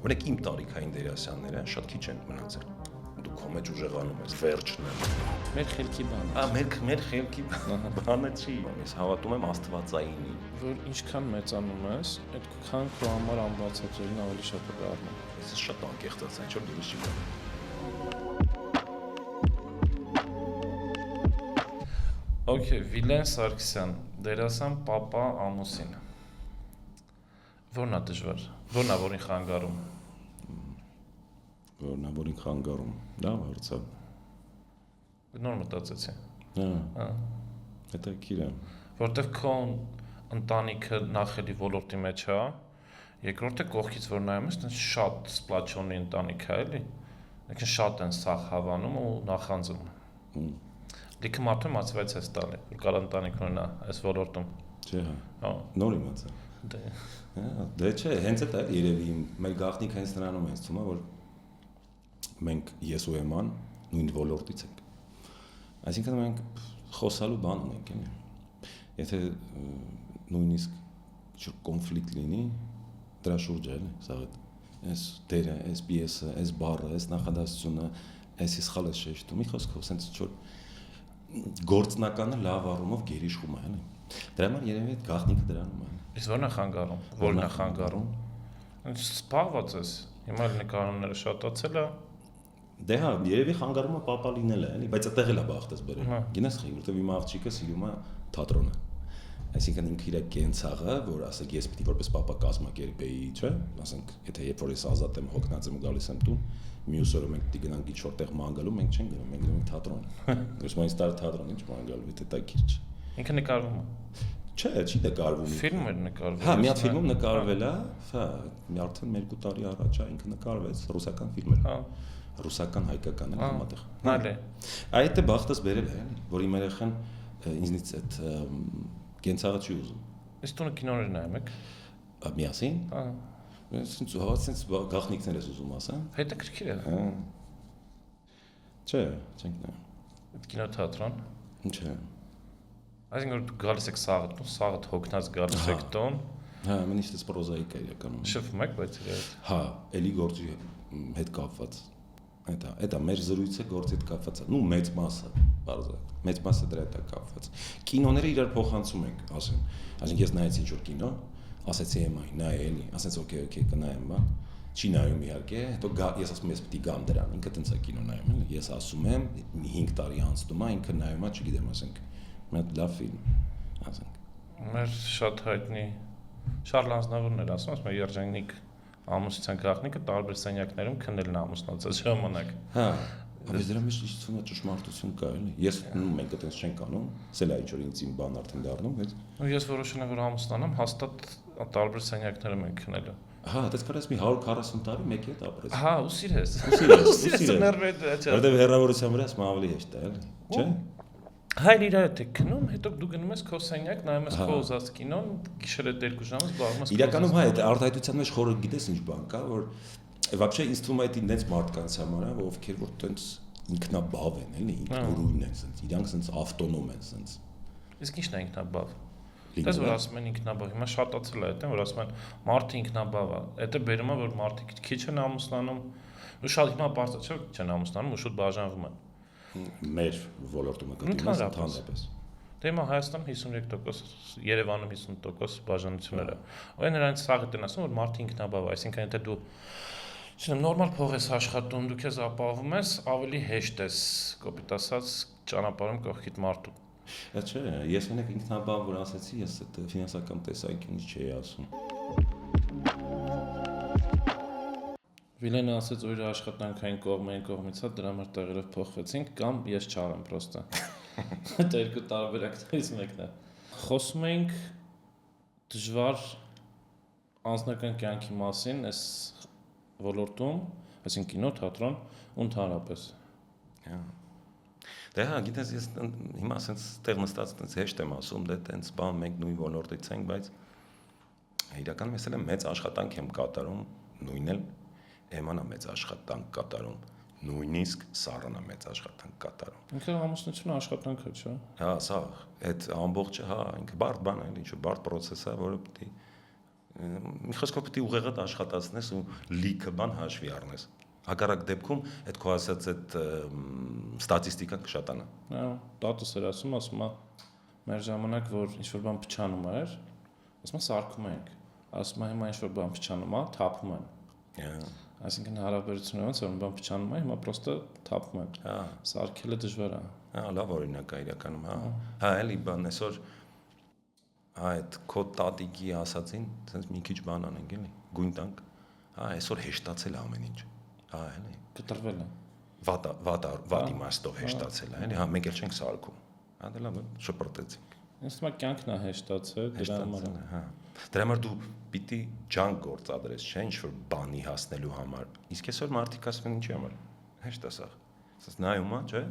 Օրինակ իմ տարիքային դերասանները շատ քիչ են մնացել։ Դու քո մեջ ուժեղանում ես, վերջն է։ Մեր խելքի բանը։ Մեր խելքի բանը չի։ Ես հավատում եմ աստվածայինին։ Որ ինչքան մեծանում ես, այդքան քո համար անբացատրելին ավելի շատ է դառնում։ Ես շատ անկեղծած եմ, ինչ-որ դուրս չի գալու։ Okay, Վիլեն Սարգսյան, դերասան Պապա ամուսին։ Որն է դժվար։ Որն է որին խանգարում։ Որն է որին խանգարում։ Լավ հարց է։ Նոր մտածեցի։ Հա։ Հետաքրքիր է։ Որտեվ քո ընտանիքը նախ էլի ոլորտի մեջ է, երկրորդը կողքից որ նայում ես, այնց շատ սպլաչոնի ընտանիք է, էլի։ Այսինքն շատ են սախ հավանում ու նախանձում։ Լիքը մարդու մացվեց էս տալի, որ կար ընտանիք ունենա այս ոլորտում։ Չէ, հա։ Նոր իմացա։ Դե չէ, հենց այդ է երևի մեր գաղտնիքը հենց նրանում է ցույց, որ մենք ես ու Էման նույն ոլորտից ենք։ Այսինքն մենք խոսալու բան ունենք, էլի։ Եթե նույնիսկ ինչ-որ կոնֆլիկտ լինի, դրա շուրջ է, էլի, սա այս դերը, այս պիեսը, այս բառը, այս նախադասությունը, այս սխալ է շեշտում, մի խոսքով, sense ինչ-որ գործնականը լավ առումով գերիշխում է, էլի։ Դրա համար երևի այդ գաղտնիքը դրանում է։ Իսկ որն է խանգարում։ Որն է խանգարում։ Ինչ սպառված ես։ Հիմա նկարները շատացել է։ Դե հա, երևի խանգարումը պապա լինել է, էլի, բայց այդտեղ էլ է բախտես բերել։ Գինես խի, որտեվ իմ աղջիկը սիրում է թատրոնը։ Այսինքն ինքը իր կենցաղը, որ ասեք ես պիտի որպես պապա կազմակերպեի, չէ՞, ասենք, եթե երբ որ ես ազատ եմ, հոգնած եմ ու գալիս եմ տուն, մյուս օրը մենք պիտի գնանք ինչ-որ տեղ ման գալու, մենք չենք գնում, մենք գնում ենք թատրոն։ Դուք ինձ տար թատրոն, ինչ ման գալու, դա տակիր չէ։ Ինքը նկարվում է։ Չէ, չի նկարվում։ Ֆիլմ էր նկարվել։ Հա, մի հատ ֆիլմում նկարվել է, հա, արդեն 2 տարի առաջ է ինքը նկարվեց, ռուսական ֆիլմ էր։ Հա։ Ռուսական հայկական էլ համատեղ։ Այլ է։ Այդ է բախտս բերել է, որ իմ երեխան ինձնից այդ կենցաղը չի ուզում։ Իսկ տունը կինոներ նայում եք։ Միասին։ Հա։ Սենց գաղտնիքներ ես ուզում ասեմ։ Հետաքրքիր է։ Հա։ Չէ, չենք նայում։ Այդ կինոթատրոն։ Չէ։ Այսինքն որ դու գալիս եք սաղդ հոգնած գալիս եք տուն։ Հա, մենիշտես պրոզայիկ է իրականում։ Շփվում եք, բայց իրար։ Հա, էլի գործի հետ կապված։ Դա մեր զրույցը գործի հետ կապված է։ Նու մեծ մասը, բարձր։ Մեծ մասը դրա հետ է կապված։ Կինոները իրար փոխանցում ենք, ասեմ։ Այսինքն ես նայեցի ինչ-որ կինո, ասեցի Էմայի, նայ էլի, ասեց օքեյ, կնայեմ, բա։ Չի նայում իհարկե, հետո ես ասում եմ ես պիտի գամ դրան, ինքը տենց է կինո նայում, էլի։ Ես ասում եմ 5 տարի անցնում է, ինքը նայում է, չգիտեմ, ասենք։ Մի հատ լավ ֆիլմ, ասենք։ Մեր շատ հայտնի Շարլ Ազնավուրն էր ասում, երջանիկ ամուսնության գաղտնիքը տարբեր սենյակներում քննելն ամուսնացած ժամանակ։ Հա, բայց դրա մեջ իշխում է ճշմարտություն կա, էլի։ Ես մենք այդպես չենք անում, սել է ինչ-որ ինձ իմ բան արդեն դառնում, բայց ես որոշել եմ որ ամուսնանամ, հաստատ տարբեր սենյակներում ենք քննելու։ Հա, դες կարես մի 140 տարի մեկի հետ ապրես։ Հա, ու սիրես։ Որտեվ հեռավորության վրա ասում ավելի հեշտ է, էլի, չէ՞։ Հայր իր հետ է քնում, հետո դու գնում ես քո սենյակ, նայում ես քո ուզած կինոն, գիշերը 2 ժամը զբաղվում ես։ Իրականում հա, այդ արտահայտության մեջ խորը գիտես ինչ բան կա, որ вообще ինձ թվում է այդ ինձ մարդկանց համար, ովքեր որ տենց ինքնաբավ են, էլի, ինքնուրույն են, սենց, իրանք սենց ավտոնոմ են, սենց։ Իսկ ի՞նչն է ինքնաբավ։ Դες որ ասում են ինքնաբավ, հիմա շատացել է այդ, որ ասում են մարդը ինքնաբավ է։ Դա բերում է որ մարդիկ քիչ են ամուսնանում, ու շատ հիմա բարձր չէ, չեն ամուսնանում, ու շուտ բաժանվում են։ Մեր ոլորտում է ընդհանրապես։ Դե հիմա Հայաստանում 53%, Երևանում 50% բաժանությունները։ Ու նրանց սաղը դեն ասում որ մարդը ինքնաբավ է, այսինքն եթե դու չնայեմ նորմալ փող ես աշխատում, դու քեզ ապահովում ես, ավելի հեշտ ես, կոպիտ ասած, ճանապարհում կողքիդ մարդու։ Չէ, ես մենակ ինքնաբավ որ ասացի, ես այդ ֆինանսական տեսանկյունից չէի ասում։ Վիլենը ասաց որ աշխատանքային կողմից հա դրա համար տեղերով փոխվեցինք կամ ես չարեմ պրոստը։ Դա երկու տարբերակներից մեկն է։ Խոսում ենք դժվար անձնական կյանքի մասին այս ոլորտում, այսինքն կինո, թատրոն ու ընդհանրապես։ Հա։ Դե հա, գիտես ես հիմա ասենց տեղ նստած տենց հեշտ եմ ասում, դե տենց բան մենք նույն ոլորտից ենք, բայց իրականում ես էլ մեծ աշխատանք եմ կատարում, նույնն էլ Էմանա մեծ աշխատանք կատարում, նույնիսկ Սառանա մեծ աշխատանք կատարում։ Ինքը ամուսնությունը աշխատանք է, չէ՞։ Հա, սա այդ ամբողջը, հա, ինքը բարդ բան է, ինչ-որ բարդ process է, որը պիտի մի խոսքով պետք է ուղեղդ աշխատացնես ու լիքը բան հաշվի առնես։ Հակառակ դեպքում այդ քո ասած այդ ստատիստիկան կշատանա։ Հա, տատուս էր ասում է մեր ժամանակ որ ինչ որ բան փչանում էր, ասում է սարքում ենք, ասում է հիմա ինչ որ բան փչանում է, թափում են։ Այսինքն հարաբերությունը ոնց որ բան փչանում է, հիմա պրոստը թափում են։ Հա, Սարքելը դժվար է։ հա, լավ օրինակ է իրականում, հա։ Հա, էլի բան այսօր այդ քո տատիկի ասածին, sense մի քիչ բան անենք էլի, գույն տանք։ Հա, այսօր հեշտացել է ամեն ինչ։ Հա, էլի։ Կտրվել է։ Վատ իմաստով հեշտացել է, էլի, հա, մենք էլ չենք սարքում։ Հա, դե լավ, շպրտեցինք։ Ինձ թվում է կյանքն է հեշտացել դրա համար։ Հա։ Դրա համար դու պիտի ջանք գործադրես, չէ՞, ինչ որ բանի հասնելու համար։ Իսկ այսօր մարդիկ ասում են ինչի համար։ Հեշտ է սա։ Ասես նայում է, չէ՞։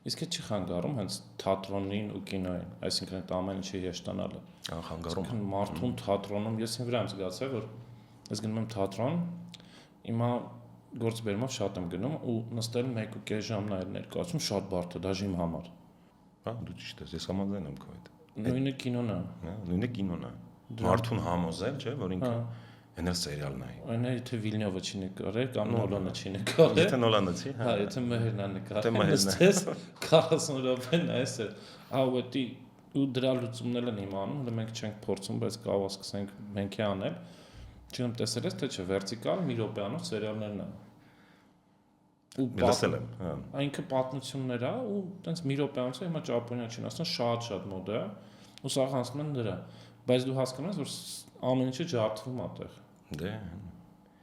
Իսկ է չի խանգարում հենց թատրոնին ու կինոյին, այսինքն այդ ամեն ինչի հեշտանալը։ Ահա խանգարում։ Այսինքն մարդուն թատրոնում ես ինձ վրա եմ զգացել, որ ես գնում եմ թատրոն, հիմա գործբերումով շատ եմ գնում ու նստել 1.5 ժամ նայել ներկայացում շատ բարդ է, դաժե իմ համար։ Հա, դու ճիշտ ես, ես համաձայն եմ քո հետ։ Նույնը կինոն է։ Հա, նույնը կինոն է։ Մարդուն համոզել, չէ՞, որ ինքը հենա սերիալն է։ Այն է եթե Վիլնյովը չի նկարել կամ Նոլանը չի նկարել։ Եթե Նոլանը չի, Հա, եթե Մեհերն է Եթե նկարել, Մեհերն է։ նստես 40 րոպե նայես է։ Ահա ու դրա լուծումներն են հիմա անում, հələ մենք չենք փորձում, բայց կարող է սկսենք մենք է անել։ Չգիտեմ, տեսել ես թե չէ, վերտիկալ մի րոպեանոց սերիալներն են։ Ու լսել եմ, հա։ Այնքը պատմություններ է ու տենց մի րոպեանոց է հիմա ճապոնիա Չինաստան շատ մոդ է ու սա հասնում են դրա։ Բայց դու հասկանում ես, որ ամեն ինչը ջարդվում է այդտեղ։ Դե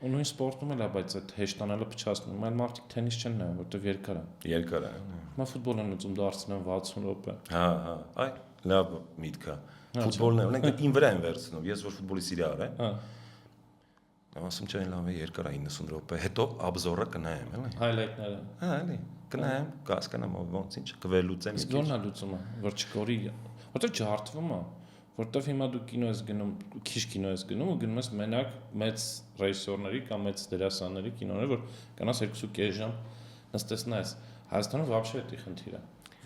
Ու նույն սպորտում էլ է, բայց այդ հեշտանալը փչացնում, այլ մարդիկ թենիս չեն նայում, որտեղ երկար է։ երկար է։ Հիմա ֆուտբոլ են ուզում դարձնեն 60 րոպե։ Հա, հա, այ լավ միտք է։ Ֆուտբոլն է, ունենք ին վրա են վերցնում։ Ես որ ֆուտբոլի սիրահար եմ։ Հա, Ասում չէ լավ է երկար է 90 րոպե, հետո աբզորը կնայեմ, էլի։ հայլայթները։ Հա, էլի։ Կնայեմ, կհասկանամ ոնց ինչ կվելուծեմ։ Իսկ ո՞րն է լուծումը, որ չկորի, որտեղ ջարդվում է, որտեղ հիմա դու կինո ես գնում, քիչ կինո ես գնում ու գնում ես մենակ մեծ ռեժիսորների կամ մեծ դերասանների կինոներ, որ կանաս 2.5 ժամ նստես նայես։ Հայաստանում вообще էտի խնդիրը։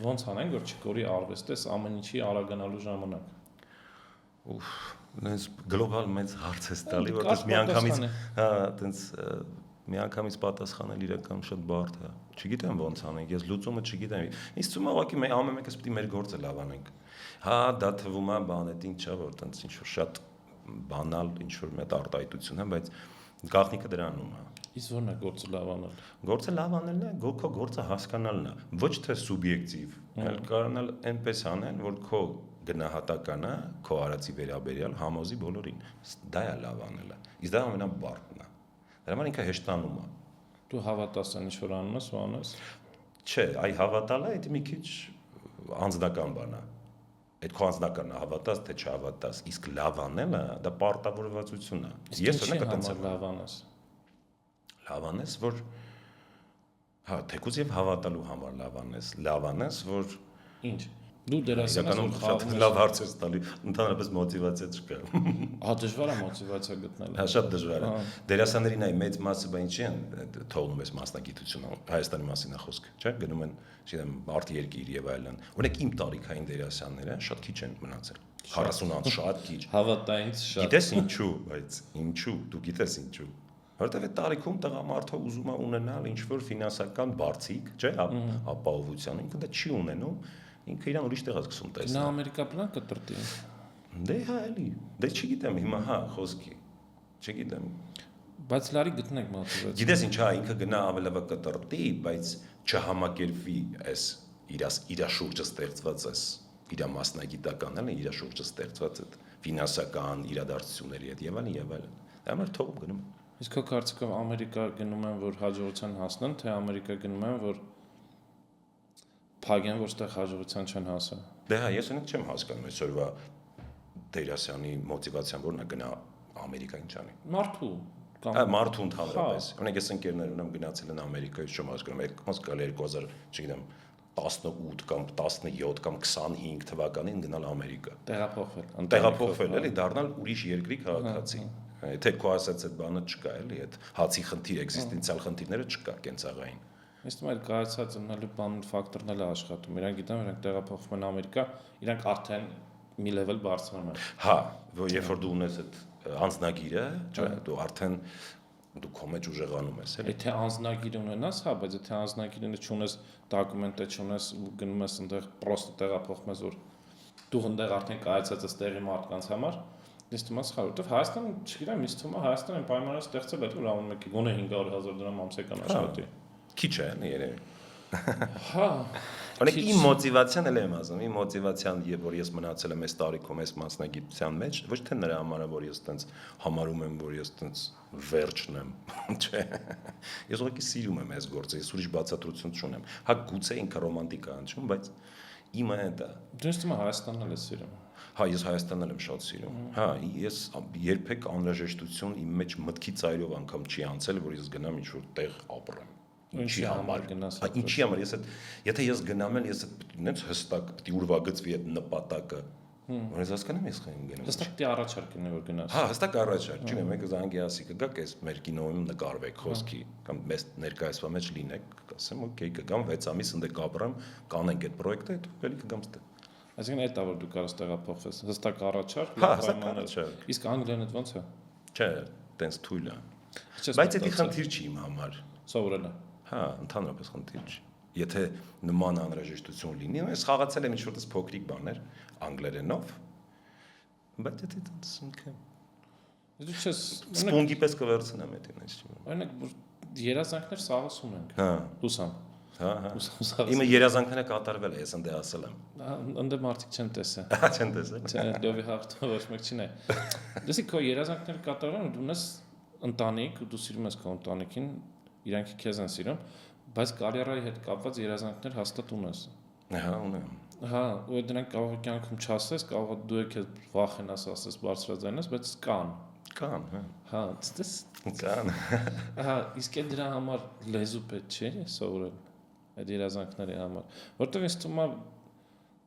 Ոնց անենք, որ չկորի արվեստես ամեն ինչի արագանալու ժամանակ։ Ուֆ, նենց գլոբալ մեծ հարց է տալի, որտեղ միանգամից, հա, տենց միանգամից պատասխանել իրական շատ բարդ է։ Չգիտեմ ոնց անենք, ես լուծումը չգիտեմ։ Ինձ թվում է ուղղակի մենք ամեն մեկս պետք է մեր գործը լավ անենք։ Հա, դա թվում է բան է, ինչ չէ, որ տենց ինչ որ շատ բանալ, ինչ որ մի հատ արտահայտություն է, բայց գաղտնիքը դրանում է։ Իսկ ո՞րն է գործը լավ անել։ Գործը լավ անելն է, քո գործը հասկանալն է, ոչ թե սուբյեկտիվ, այլ կարողանալ այնպես անել, որ քո գնահատականը, քո արածի վերաբերյալ համոզի բոլորին։ Դա է լավ անելը։ Իսկ դա ամենաբարդն է։ Դրա համար ինքը հեշտանում է։ Դու հավատաս այն ինչ որ անում ես ու անես։ Չէ, այ հավատալը դա մի քիչ անձնական բան է։ Այդ քո անձնականն է, հավատաս թե չհավատաս, իսկ լավ անելը դա պարտավորվածություն է։ Ես օրինակ այդպես լավ անես։ Լավ անես, որ հա, թեկուզ եւ հավատալու համար լավ անես, որ Ինչ։ Դու դերասան ես, որ շատ լավ հարց ես տալի, ընդհանրապես մոտիվացիա չկա։ Հա, դժվար է մոտիվացիա գտնելը։ Հա, շատ դժվար է։ Դերասաններին այ մեծ մասը բան չի են թողնում այս մասնագիտությունը, Հայաստանի մասին է խոսքը, չէ՞, գնում են, չգիտեմ, արտերկիր եւ այլն։ Օրինակ իմ տարիքային դերասանները շատ քիչ են մնացել։ 40 անց շատ քիչ։ Հավատային շատ։ Գիտես ինչու, բայց ինչու, դու գիտես ինչու։ Որտեւ այդ տարիքում տղամարդը ուզում է ունենալ ինչ-որ ֆինանսական բարձիկ, չէ՞, ապահովության, ինքը դա չի ունենում, ինքը իրան ուրիշ տեղ է սկսում տեսնել։ Նա Ամերիկա պլան կտրտի։ Դե հա, էլի։ Դե չգիտեմ հիմա, հա, խոսքի։ Չգիտեմ։ Բայց լարի գտնեք մոտիվացիա։ Գիտես ինչ, հա, ինքը գնա ավելավա կտրտի, բայց չհամակերպվի այս իր շուրջը ստեղծված էս, իր մասնագիտական էլի, իր շուրջը ստեղծված այդ ֆինանսական իրադարձությունների հետ եւ այլն։ Դա համար թողում գնում։ Իսկ քո կարծիքով Ամերիկա գնում են, որ հաջողության հասնեն, թե Ամերիկա գնում են, որ փագեն, որ ստեղ հաջողության չեն հասա։ Դե հա, ես ունենք չեմ հասկանում այսօրվա դերասանի մոտիվացիան, որն է գնա Ամերիկա ինչ անի։ Մարդու Հա, մարդու ընդհանրապես։ Ունենք ես ընկերներ ունեմ գնացել են Ամերիկա, ես չեմ հասկանում, ոնց կարելի 2000, չգիտեմ, 18 կամ 17 կամ 25 թվականին գնալ Ամերիկա։ Տեղափոխվել, էլի, դառնալ ուրիշ երկրի քաղաքացի։ Եթե քո ասած այդ բանը չկա, էլի, այդ հացի խնդիր, էքզիստենցիալ խնդիրները չկա կենցաղային։ Իսկ մայր կայացած ունելու բան ֆակտորն էլ է աշխատում։ Իրանք գիտեն, որ իրենք տեղափոխվում են Ամերիկա, իրանք արդեն մի level բարձրանում են։ Հա, որ երբ որ դու ունես այդ անձնագիրը, չէ՞, դու արդեն դու քո մեջ ուժեղանում ես, էլի։ Եթե անձնագիր ունենաս, հա, բայց եթե անձնագիրը չունես, դոկումենտը չունես, գնում ես այնտեղ պրոստը տեղափոխում ես, որ դու այնտեղ արդեն կայացած ես տեղի մարդկանց համար, ինձ թվում է սխալ, որովհետև Հայաստանը, չգիտեմ, ինձ թվում է Հայաստանը այն պայմանները ստեղծել է, որ ամեն մեկի գոնե 500,000 դրամ ամսական աշխատի։ Քիչ է, երևի։ Հա, Օրինակ իմ մոտիվացիան էլ եմ ասում, իմ մոտիվացիան, որ ես մնացել եմ այս տարիքում այս մասնագիտության մեջ, ոչ թե նրա համար է, որ ես տենց համարում եմ, որ ես տենց վերջն եմ, չէ։ Ես ուղղակի սիրում եմ այս գործը, ես ուրիշ բացատրություն չունեմ։ Հա գուցե ինքը ռոմանտիկ է անցում, բայց իմը է դա։ դու ինձ թվում է Հայաստանն էլ ես սիրում։ Հա, ես Հայաստանն եմ շատ սիրում։ Հա, ես երբեք անհրաժեշտություն իմ մեջ մտքի ծայրով անգամ չի անցել, որ ես գնամ ինչ-որ տեղ ապրեմ։ Ինչի համար գնաս։ Ինչի համար ես այդ եթե ես գնամ էլ ես այդ նենց հստակ պետք է ուրվագծվի այդ նպատակը։ Որ ես հասկանամ ես խային գնում։ Հստակ դի առաջարկ ունի որ գնաս։ Հա, հստակ առաջարկ, չունեմ, մեկը զանգի ասի կգաք այս մեր կինոյում նկարվեք խոսքի կամ մեծ ներկայացվա մեջ լինեք, կասեմ, օքեյ, կգամ 6 ամիս ընդ կապրեմ, կանենք այդ պրոյեկտը, հետո էլի կգամ ստե։ Այսինքն այդ է որ դու կարաս տեղափոխվես։ Հստակ առաջարկ, հա, հստակ առաջարկ։ Իսկ Անգլիան ոնց է։ Չէ, տենց թույլ է։ Բայց դա խնդիր չի իմ համար։ Սովորելը։ Հա, ընդհանրապես խնդիր չի։ Եթե նման անհրաժեշտություն լինի, ես խաղացել եմ ինչ-որ փոքրիկ բաներ անգլերենով, բայց դա դից ինքը Դու չես սպոնգի պես կվերցնեմ այդ ինչ։ Օրինակ երազանքներ սաղասում ենք։ Հա, Լուսամ։ հա։ Իմը երազանքները կատարվել է, ես ընդ ասել եմ։ Ընդ մարդիկ չեն տեսել։ Հա, չեն տեսել։ Չէ, լովի հաղթը ոչ մեկ չի նայ։ Դասի քո երազանքները կատարվում, դու ունես ընտանիք, դու սիրում ես քո ընտանիքին, իրանք քեզ են սիրում, բայց կարիերայի հետ կապված երազանքներ հաստատ ունես։ Հա, ունեմ։ Հա, ու դրանք կարող է կյանքում չասես, կարող է դու եք վախենաս ասես, բարձրաձայնես, բայց կան։ Կան, հա։ Հա, դες Կան։ Հա, իսկ այդ դրա համար լեզու պետք չէ սովորել այդ երազանքների համար, որտեղ ինձ թվում է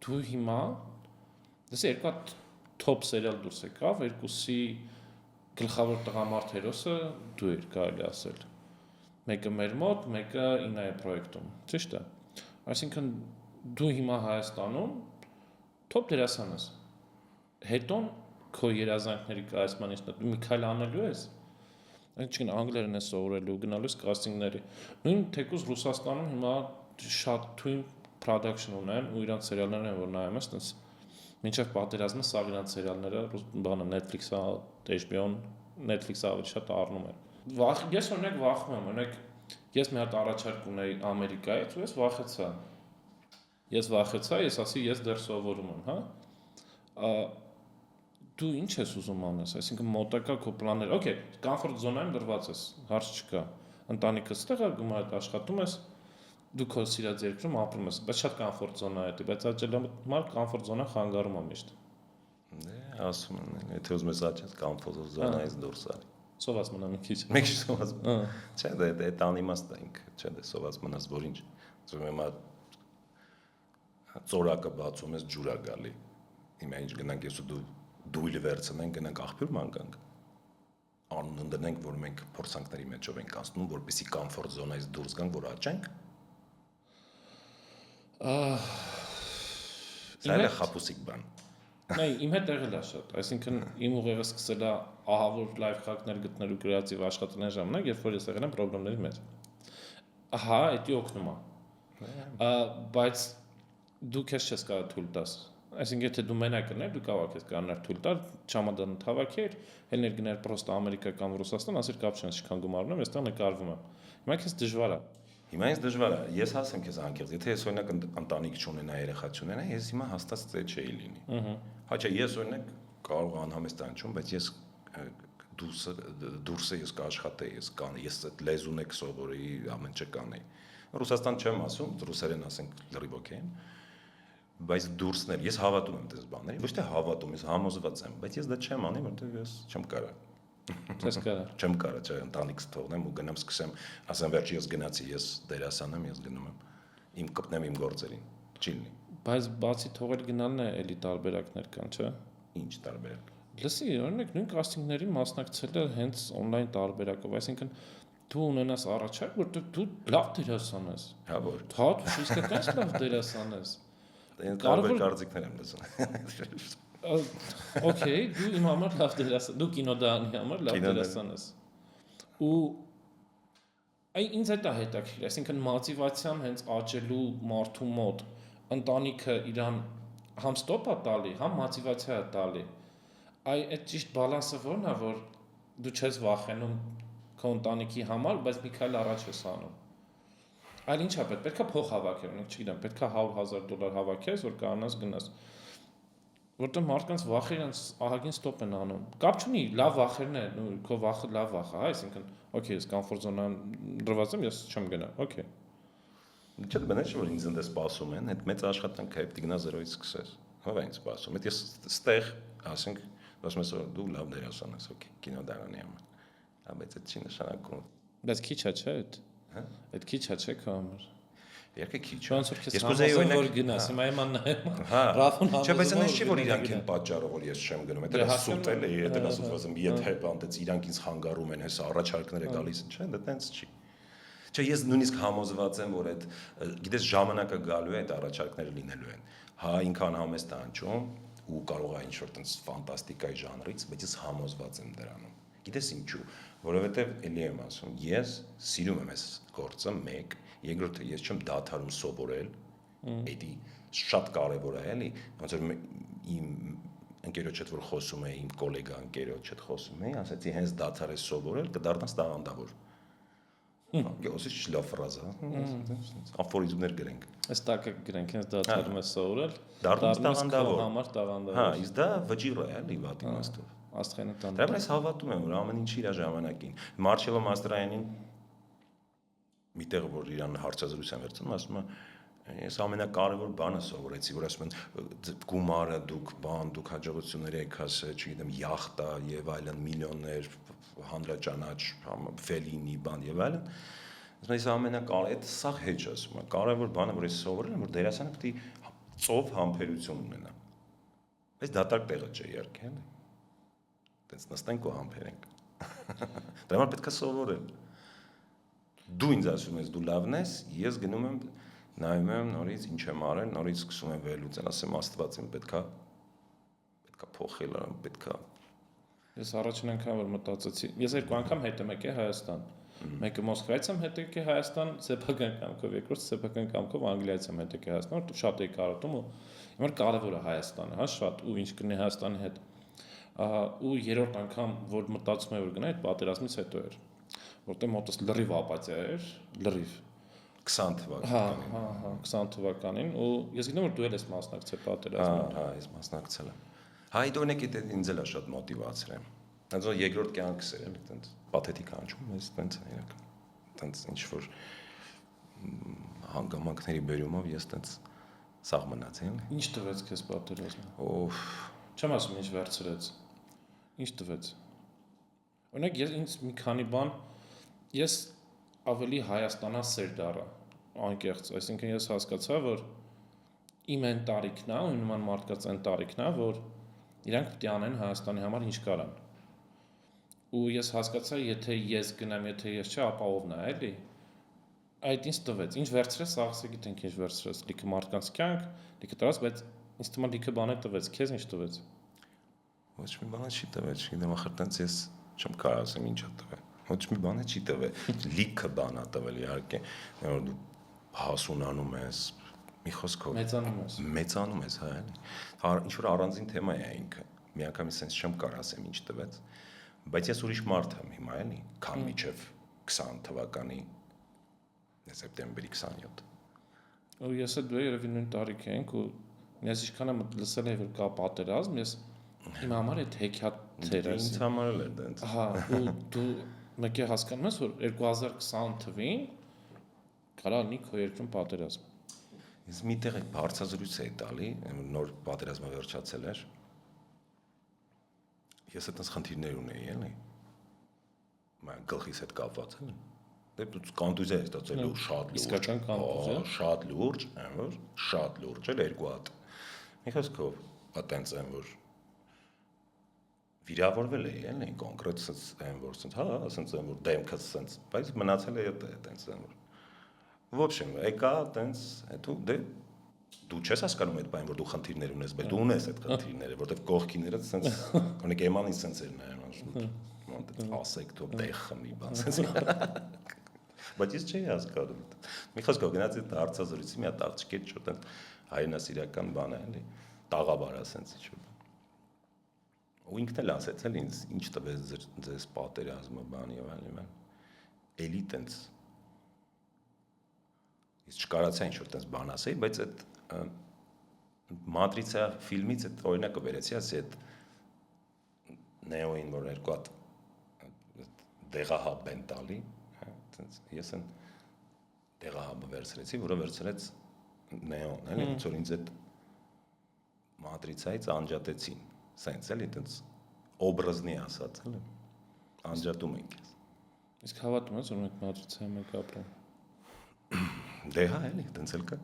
դու հիմա դες երկու top սերիալ դուրս եկավ, երկուսի գլխավոր տղամարդ հերոսը դու ես կարելի ասել։ Մեկը մեր մոտ, մեկը ինայ պրոյեկտում, ճիշտ է։ Այսինքն դու հիմա Հայաստանում top դերասան ես։ Հետո քո երազանքների կայացմանից դու մի քայլ անելու ես։ Այսինքն անգլերեն ես սովորելու, գնալու ես կաստինգների։ Նույն թեկուզ Ռուսաստանում հիմա շատ թույն production ունեն ու իրանց սերիալներն են որ նայում ես, տես մինչև պատերազմը սա իրանց սերիալները բանը Netflix-ը, HBO-ն, Netflix-ը ավելի շատ առնում են։ Ես օրինակ վախում եմ, օրինակ ես մի հատ առաջարկ ունեի Ամերիկայից ու ես վախեցա։ Ես ասի ես դեռ սովորում եմ, հա։ Դու ինչ ես ուզում անես, այսինքն մոտակա քո պլաններ, օքեյ, կոմֆորտ զոնայում դրված ես, հարց չկա։ Ընտանիքդ ստեղ է, գումար աշխատում ես, դու քո սիրած երկրում ապրում ես, բայց շատ կոմֆորտ զոնա է, բայց աճելամար կոմֆորտ զոնա խանգարում է միշտ։ Դե, ասում եմ, եթե ուզում ես աճես կոմֆորտ զոնայից դուրս արի։ Սոված մնա մի քիչ։ Մեկ սոված։ Չէ, դա անիմաստ է ինքը, չէ, դե սոված մնաս որ ինչ։ Ուզում եմ ծորակը բացում ես ջուր է գալի։ Հիմա ինչ գնանք ես ու դու դույլ վերցնենք գնանք աղբյուր մանկանք։ Անուն ընդդնենք որ մենք փորձանքների մեջով ենք անցնում, որպեսզի կոմֆորտ զոնայից դուրս գանք, որ աճենք։ Սա է խապուսիկ բան։ Նայ, իմ հետ եղել է շատ, այսինքն իմ ուղեղը սկսել է ահավոր լայվ խաղքներ գտնելու կրեատիվ աշխատանքների ժամանակ, երբ որ ես եղել եմ պրոբլեմների մեջ։ Ահա, դա օգնում է։ Բայց դու քեզ չես կարող թույլ տաս։ Այսինքն եթե դու մենակ կներ, դու կարող ես կաններ թույլ տալ, չամադանը թավակեր, հելներ գներ պրոստը Ամերիկա կամ Ռուսաստան, ասիր կապ չունես, ինչքան գումար ունեմ, այստեղ նկարվում եմ։ Հիմա քեզ դժվար է։ Հիմա ինձ դժվար է։ Ես ասեմ քեզ անկեղծ, եթե ես օրինակ ընտանիք չունենա, երեխա չունենա, ես հիմա հաստատ ծե չէի լինի։ Հա չէ, ես օրինակ կարող անհամեստ անջում, բայց ես դուրսը ես կաշխատեի, ես այդ լեզուն եք սովորեի, ամեն ինչ կանեի։ Ռուսաստան չեմ ասում, ռուսերեն ասենք լրիվ օքեյ։ Բայց դուրսն էլ ես հավատում եմ դες բաներին, ոչ թե հավատում, ես համոզված եմ, բայց ես դա չեմ անի, որտեղ ես չեմ կարող։ Չես կարող։ Չեմ կարող, չէ, ընտանիքս թողնեմ ու գնամ սկսեմ, ասեմ վերջի ես գնացի, ես դերասան եմ, ես գնում եմ։ Իմ կպնեմ իմ գործերին, չի լինի։ Բայց բացի թողել գնալն է, էլի տարբերակներ կան, չէ՞։ Ինչ տարբերակ։ Լսի, օրինակ նույն կաստինգներին մասնակցելը հենց on-line տարբերակով, այսինքն դու ունենաս առաջարկ, որտեղ դու լավ դերասան ես։ Հա որ։ Հա, դու իսկապես լավ դերասան ես։ Տարբեր կարծիքներ եմ լսում։ Okay, դու իմ համար լավ դերասան, դու կինոդարանի համար լավ դերասան ես։ Ու ինձ այդ է հետաքրքիր, այսինքն մոտիվացիան հենց աճելու մարդու մոտ ընտանիքը իրան համ ստոպ է տալի, համ մոտիվացիա է տալի։ Այդ ճիշտ բալանսը որն է, որ դու չես վախենում քո ընտանիքի համար, բայց մի քայլ առաջ ես անում։ Այլ ինչա պետք է փող հավաքել, չգիտեմ, պետք է $100,000 հավաքես, որ կարողանաս գնաս։ Որտեղ մարդկանց վախերը ահագին ստոպ են անում։ Կապ չունի, լավ վախերն են, քո վախը լավ վախ է, այսինքն, okay, ես կոմֆորտ զոնան դրված եմ, ես չեմ գնա, okay։ Չէ, բնավ որ ինձ ընդ սպասում են, այդ մեծ աշխատանքը է, պետք է գնա 0-ից սկսես։ Ո՞վ է ինձ սպասում։ Այդ ես ստեղ, ասենք, ասում ես որ դու լավ դերասան ես, okay, կինոդարանի համար։ Բայց այդ չի նշանակում։ Բայց քիչ է, չէ՞ այդ։ Հա։ Այդ քիչ է, չէ՞ քո համար։ Իհարկե քիչ է։ Ոնց որ քեզ կուզեի օրինակ որ գնաս, հիմա իման նայեմ։ Հա։ Ռաֆոն Չէ, բայց այն չի որ իրանք են պատճառը, որ ես չեմ գնում։ Դա սուտել է, դա սուտված եմ, եթե բանտից իրանք ինձ խանգարում են, հեսա առաջարկները գալիս են, չէ՞, դա տենց չի։ Չէ, ես նույնիսկ համոզված եմ, որ այդ գիտես ժամանակը գալու է, այդ առաջարկները լինելու են։ Հա, ինքան համեստ է անջում ու կարող է ինչ-որ տենց ֆանտաստիկայի ժանրից, բայց ես համոզված եմ դրանում։ Գիտես ինչու, որովհետև էլի եմ ասում, ես սիրում եմ այս գործը, մեկ, երկրորդը ես չեմ դադարում սովորել, էդի շատ կարևոր է, էլի, ոնց որ իմ ընկերոջ հետ որ խոսում է, իմ գոլեգա ընկերոջ հետ խոսում է, ասացի հենց դադարես սովորել, կդառնաս տաղանդավոր։ Գոսի լավ ֆրազա, աֆորիզմներ գրենք։ Այս տակը գրենք, հենց դադարում ես սովորել, դառնաս տաղանդավոր։ համար տաղանդավոր։ Հա, իսկ դա վճիռ է, էլի վատ իմաստով։ Աստղային տան։ Դրա համար ես հավատում եմ, որ ամեն ինչ իր ժամանակին։ Մարչելո Մաստրայանին մի տեղ որ իրան հարցազրույց եմ վերցնում, ասում է, ես ամենակարևոր բանը սովորեցի, որ ասում են գումարը դուք հաջողություններ եք հասել, չգիտեմ, յախտա եւ այլն, միլիոններ, հանրաճանաչ, ֆելինի բան եւ այլն։ Ասում եմ, ես ամենակարևոր, այդ սա հեչ ասում եմ, կարևոր բանը, որ ես սովորել եմ, որ դերասանը պետք է ծով համբերություն ունենա։ Բայց դատարկ տեղը չէ իհարկե, էլի։ Տենց նստենք ու համբերենք։ Դրա համար պետք է սովորել։ Դու ինձ ասում ես դու լավն ես, ես գնում եմ, նայում եմ նորից ինչ եմ արել, նորից սկսում եմ վերլուծել, ասեմ Աստված իմ պետքա փոխել, պետքա։ Ես առաջին անգամ որ մտածեցի, ես երկու անգամ հետ եմ եկել Հայաստան։ Մեկը Մոսկվայից եմ հետ եկել Հայաստան, սեփական կամքով, երկրորդը սեփական կամքով Անգլիայից եմ հետ եկել Հայաստան, որտեղ շատ էի կարոտում ու հիմա կարևոր է Հայաստանը, հա, շատ ու ինչ կնի Հայաստանի հետ։ Ու երրորդ անգամ որ մտածում եմ որ գնա այդ պատերազմից հետո էր, որտեղ մոտս լրիվ ապաթիա էր, լրիվ 20 թվականին։ Հա, 20 թվականին ու ես գիտեմ որ դու ես մասնակցել պատերազմին։ Հա, ես մասնակցել եմ։ Հա, այդ օրինակ ինձ էլ է շատ մոտիվացրել։ Հենց որ երկրորդ կյանքս էր, էլի, տենց պաթետիկ անջում, ես տենց իրական, տենց ինչ որ հանգամանքների բերումով ես տենց սաղ մնացի, էլի։ Ինչ տվեց քեզ պատերազմը։ Օֆ, չեմ ասում ինչ վերցրեց։ Ինչ տվեց։ Օրինակ ես ինձ մի քանի բան ես ավելի Հայաստանասեր դառա, անկեղծ, այսինքն ես հասկացա, որ իմ այն տարիքն է, ու նման մարդկանց այն տարիքն է, որ իրանք պետք է անեն Հայաստանի համար ինչ կարան։ Ու ես հասկացա, եթե ես գնամ, եթե ես չէ, ապա ովն է, էլի։ Այդ ինձ տվեց։ Ինչ վերցրեց, աղսը գիտենք ինչ վերցրեց։ Լիքը մարդկանց կյանք, լիքը դրած, բայց ինձ թվում է լիքը բան է տվեց։ Քեզ ինչ տվեց։ ոչ մի բան չի տվել, չգիտեմ, ախր տենց ես չեմ կարող ասեմ ինչա տվել։ Ոչ մի բան չի տվել։ Լիքը բան է տվել իհարկե, որ դու հասունանում ես, մի խոսքով մեծանում ես, հա, էլի։ Ինչ որ առանձին թեմա է ինքը։ Միանգամից sense չեմ կարող ասեմ ինչ տվեց, բայց ես ուրիշ մարդ եմ հիմա, էլի, քան միջև 20 թվականի սեպտեմբերի 27։ Ու ես այդ դու երևի նույն տարիք ենք ու ես ինչքան եմ լսել եմ որ կա պատերազմ, ես իմ համար այդ հեքիաթեր ինձ համար էլ էր դենց։ Հա, ու դու մեկ է հասկանում ես որ 2020 թվին կարա լինի քո երկրում պատերազմ։ Ես միտեղ այդ բարձրազրույց էի տալի, նոր պատերազմը վերջացել էր։ Ես այդպես խնդիրներ ունեի, էլի։ Մայ գլխիս հետ կապված էլի։ Դե կանդուզա է ստացել շատ լուրջ։ Իսկական կանդուզա։ Շատ լուրջ, որ շատ լուրջ էլ երկու հատ։ Մի խոսքով, այտենց են որ վիրավորվել էի, էլի, կոնկրետ այն որ ասենց, հա, ասենց այն որ դեմքս ասենց, բայց մնացել է այտենց այն որ։ В общем, եկա այտենց, հետո դե դու չես հասկանում այդ բանը, որ դու խնդիրներ ունես, բայց դու ունես այդ խնդիրները, որտեղ կողքիները սենց օրինակ Էմանին սենց էր նայում, ասեք դու տեղ խմի, բան սենց։ Բայց ես չի հասկանում։ Մի խոսքով գնացի հարցազրույցի մի հատ աղջիկ էր շուտ հայրենասիրական բան է, էլի, տաղավար ասենց ինչ-որ։ Ու ինքն էլ ասեց էլ ինձ, ինչ տվեց ձեզ պատերազմը բան եւ այլն։ Էլի տենց ես չկարացա ինչ-որ տենց բան ասեի, բայց այդ Մատրիցա ֆիլմից այդ օրինակը վերեցի, ասի այդ Նեոին, որ երկու հատ դեղահաբ են տալի, ես են դեղահաբը վերցրեցի, որը վերցրեց Նեոն, էլի, ոնց որ ինձ այդ Մատրիցայից անջատեցին, սենց էլի, տենց օբրազնի ասած, էլի, անջատում ենք ես։ Իսկ հավատում ես, որ մենք Մատրիցայում ենք ապրում։ Դե հա, էլի, տենց էլ կա։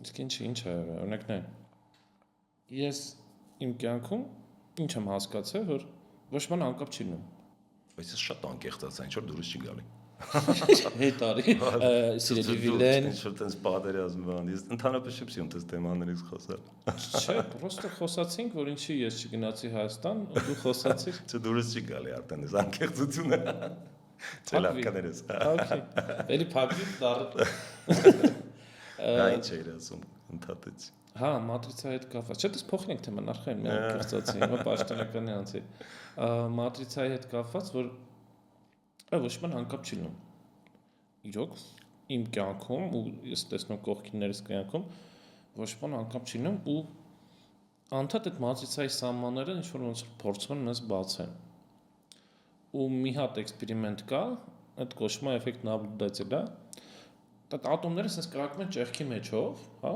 Իսկ ինչ է եղել, օրինակն է։ Ես իմ կյանքում ինչ եմ հասկացել, որ ոչ ման անկապ չի լինում։ Բայց ես շատ անկեղծացա, ինչ որ դուրս չի գալի։ Հետ արի, սիրելի Վիլեն։ Ինչ-որ տենց պատերազմ բան, ես ընդհանրապես չեմ սիրում տես թեմաներից խոսալ։ Չէ, պրոստը խոսացինք, որ ինչի ես չգնացի Հայաստան, ու դու խոսացիր։ Չէ, դուրս չի գալի արդեն այս անկեղծությունը։ Չէ, լավ կներես։ Okay։ Էլի փակվի դառը։ Դա ինչ էր ասում, ընդհատեցի։ Հա, Մատրիցայի հետ կապված։ Չէ, դες փոխել ենք թեման նախքան, մի անկեղծացի, հիմա պաշտոնականի անցի։ Մատրիցայի հետ կապված, որ ոչ ման անկապ չի լինում։ Իրոք իմ կյանքում ու ես տեսնում կողքիններս կյանքում ոչ ման անկապ չի լինում ու անդադ այդ մատրիցայի սահմանները ինչ որ ոնց փորձում են մեզ բացեն։ Ու մի հատ էքսպերիմենտ կա, այդ կոչվում է էֆեկտ նաբլուդատելա։ Այդ ատոմները sense կրակում են ճեղքի մեջով, հա։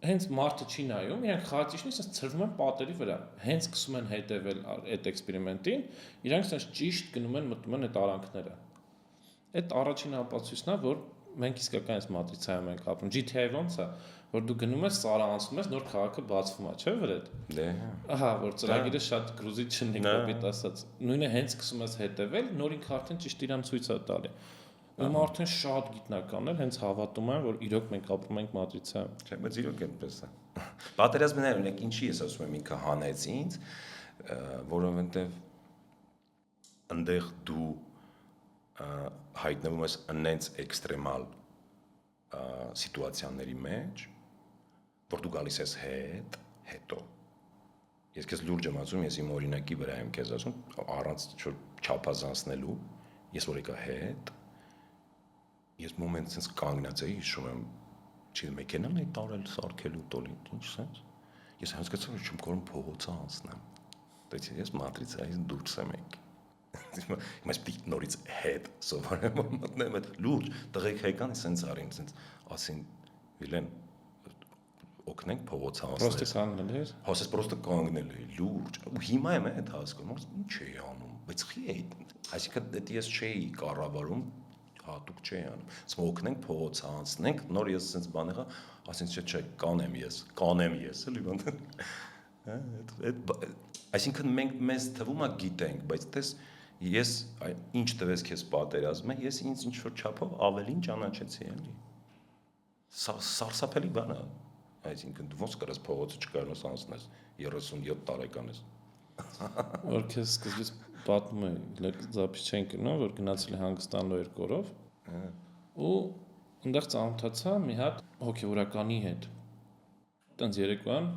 Հենց մարդը չի նայում, իրանք խաղացիչնից sense ծրվում են պատերի վրա։ Հենց սկսում են հետևել այդ էքսպերիմենտին, իրանք sense ճիշտ գնում են մտնում են այդ արանքները։ Այդ առաջին ապացույցն է, որ մենք իսկական այս մատրիցայում ենք ապրում։ GTA-ը ոնց է, որ դու գնում ես, սարը անցնում ես, նոր քաղաքը բացվում է, չէ՞ վրեդ։ Դե։ Ահա, որ ծրագիրը շատ գրուզիչ չնի, կոպիտ ասած։ Նույնը հենց սկսում ես հետևել, նոր ինքը արդեն ճիշտ իրան ցույց է տալի։ Ում արդեն շատ գիտնականներ հենց հավատում են, որ իրոք մենք ապրում ենք մատրիցայում։ Չէ, բայց իրոք այդպես է։ Պատերազմները ունեք ինչի ես ասում եմ ինքը հանեց ինձ, որովհետև այնտեղ դու հայտնվում ես այնենց էքստրեմալ սիտուացիաների մեջ, որ դու գալիս ես հետո։ Ես քեզ լուրջ եմ ասում, ես իմ օրինակի վրա եմ քեզ ասում, առանց ինչ-որ չափազանցնելու, ես որ եկա հետ, ես մոմենտ sense կանգնած էի, հիշում եմ, չի մեքենան է տարել սարքելու տոլին, ինչ sense։ Ես հասկացա, որ չեմ կարող փողոցը անցնեմ։ Բայց ես մատրիցայից դուրս եմ եկել։ Հիմա պիտի նորից հետ սովորեմ մտնեմ այդ լուրջ տղեկ եկան sense արին sense ասին Վիլեն օգնենք փողոցը անցնել։ Պրոստը կանգնել էր։ Հոսես պրոստը կանգնել էի լուրջ։ Ու հիմա եմ այդ հասկանում, ինչ էի անում, բայց խի էի։ Այսինքն դա ես չէի կառավարում հատուկ չէի անում։ Ասում օգնենք փողոցը անցնենք, նոր ես sense բան եղա, ասենց չէ, կանեմ ես, էլի ոնց։ Այսինքն մենք մեզ թվում է գիտենք, բայց դες ես ինչ տվես քեզ պատերազմը, ես ինձ ինչ որ չափով ավելին ճանաչեցի էլի։ Սարսափելի բան է։ Այսինքն դու ոնց կարես փողոցը չկարողանաս անցնես 37 տարեկան ես։ Որ քեզ սկզբից պատմում է զապի չեն կնում, որ գնացել է Հանգստան երկու օրով։ Ու այնտեղ ծանոթացա մի հատ հոգևորականի հետ։ Տենց երեկոյան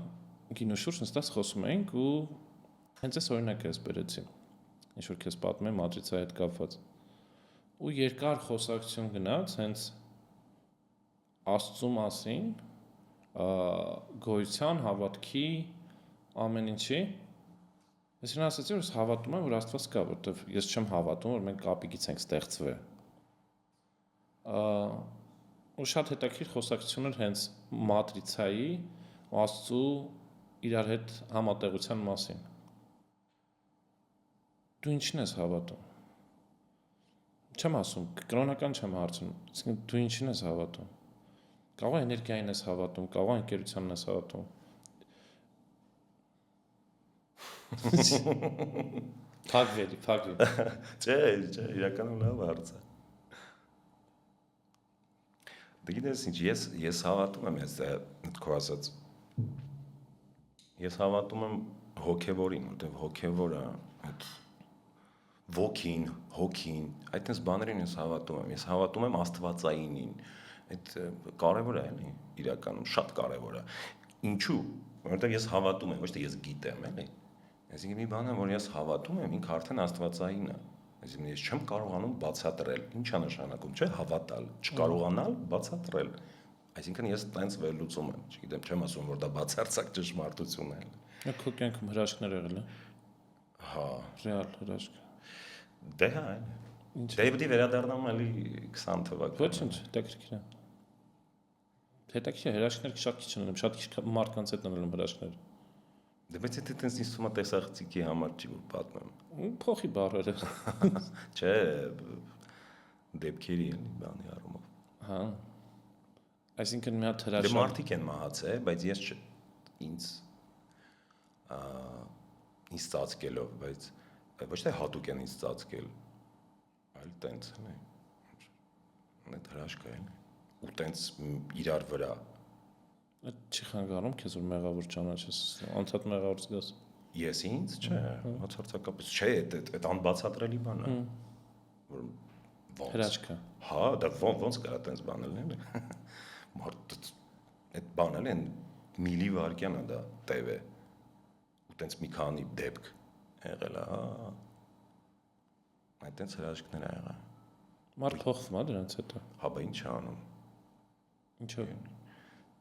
գինու շուրջ նստած խոսում էինք ու հենց այս օրինակը ես բերեցի։ Ինչ որ քեզ պատմում եմ մատրիցայի հետ կապված։ Ու երկար խոսակցություն գնաց հենց Աստծու մասին, գոյության, հավատքի, ամեն ինչի։ Ես իրեն ասացի, որ հավատում եմ, որ Աստված կա, որովհետև ես չեմ հավատում, որ մենք կապիկից ենք ստեղծվել։ Ու շատ հետաքրքիր խոսակցություններ հենց մատրիցայի ու Աստծու իրար հետ համատեղության մասին։ Դու ինչն ես հավատում։ Չեմ ասում, կրոնական չեմ հարցնում, իսկ դու ինչն ես հավատում։ Կարող է էներգիային ես հավատում, կարող է ընկերությանն ես հավատում։ Փակվելի։ Չէ, իրականում լավ հարց է։ Դե գիտես ինչ, ես հավատում եմ այդ քո ասած ես հավատում եմ հոգևորին, որտեղ հոգևորը այդ հոգին, այդպես բաներին ես հավատում եմ։ Ես հավատում եմ աստվածայինին։ Այդ կարևոր է, էլի, իրականում շատ կարևոր է։ Ինչու՞։ Որովհետև ես հավատում եմ, ոչ թե ես գիտեմ, էլի։ Այսինքն մի բան է, որ ես հավատում եմ, ինքը արդեն աստվածային է։ Այսինքն ես չեմ կարողանում բացատրել։ Ինչ է նշանակում, չէ՞, հավատալ, չկարողանալ բացատրել։ Այսինքն ես տենց վերլուծում եմ, չգիտեմ, չեմ ասում, որ դա բացարձակ ճշմարտություն է։ Քո կյանքում հրաշքներ եղել է։ Հա, Ռեալ հրաշք։ դե հա, դե պետք է վերադառնամ էլի 20 թվականին։ Ոչինչ, հետաքրքիր է։ Հետաքրքիր է, հրաշքներ շատ քիչ են, շատ քիչ մարդկանց հետ ունեմ հրաշքներ։ Դե բայց եթե տենց ինձ տեսախցիկի համար չի որ պատմեմ։ Փոխի բառերը։ Չէ, դեպքերի էլի բանի առումով։ Հա։ Այսինքն մի հատ Դե հրաշք։ մարդիկ են մահացել, բայց ես ինձ ծածկելով, բայց ոչ թե հատուկ են ինձ ծածկել, այլ տենց էլի։ Այդ հրաշք է էլի։ Ու տենց իրար վրա։ Այդ չի խանգարում քեզ որ մեղավոր ճանաչես, անդադ մեղավոր զգաս։ Ես ինձ, չէ, բացարձակապես չէ, այդ անբացատրելի բան է։ Որ ոնց։ Հրաշքը։ Հա, դա ոնց կարա տենց բան լինել։ Մարդ այդ բանը էլ են միլի վարկյան է դա տև է։ Ու տենց մի քանի դեպք եղել է, հա։ Այդ տենց հրաշքներ ա եղել։ Մարդ փոխվում է դրանց հետո։ Հա, բա ինչ անում։ Ինչո՞վ։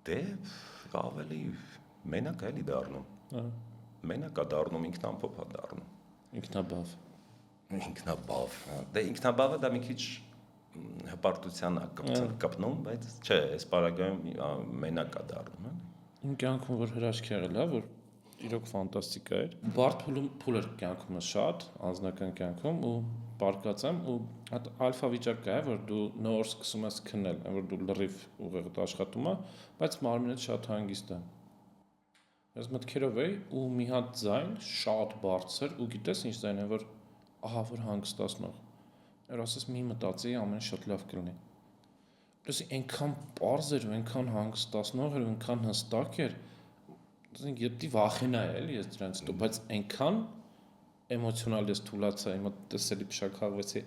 Դե ավելի մենակ է էլի դառնում։ Ահա։ Մենակ է դառնում, ինքնամփոփ է դառնում։ Ինքնաբավ։ Ինքնաբավ։ Դե ինքնաբավը դա մի քիչ հպարտության է կպնում, բայց չէ, այս պարագայում մենակ է դառնում, հա։ Իմ կյանքում որ հրաշք եղել է, որ իրոք ֆանտաստիկա էր։ Բարդ փուլ էր կյանքումս շատ, անձնական կյանքում ու բարկած եմ ու այդ ալֆա վիճակը է, որ դու նոր սկսում ես քնել, որ դու լրիվ ուղեղդ աշխատում է, բայց մարմինդ շատ հանգիստ է։ Ես մտքերով էի ու մի հատ ձայն շատ բարձր ու գիտես ինչ ձայն է, որ ահա որ հանգստացնող։ Էր ասես մի մտածի ամեն շատ լավ կլինի։ Լսի այնքան པարզ էր ու այնքան հանգստացնող էր ու այնքան հստակ էր, ասենք եթե վախենա էլի ես դրանից դու, բայց այնքան էմոցիոնալ ես թուլացա, իմ տեսելի փշակաղվեցի,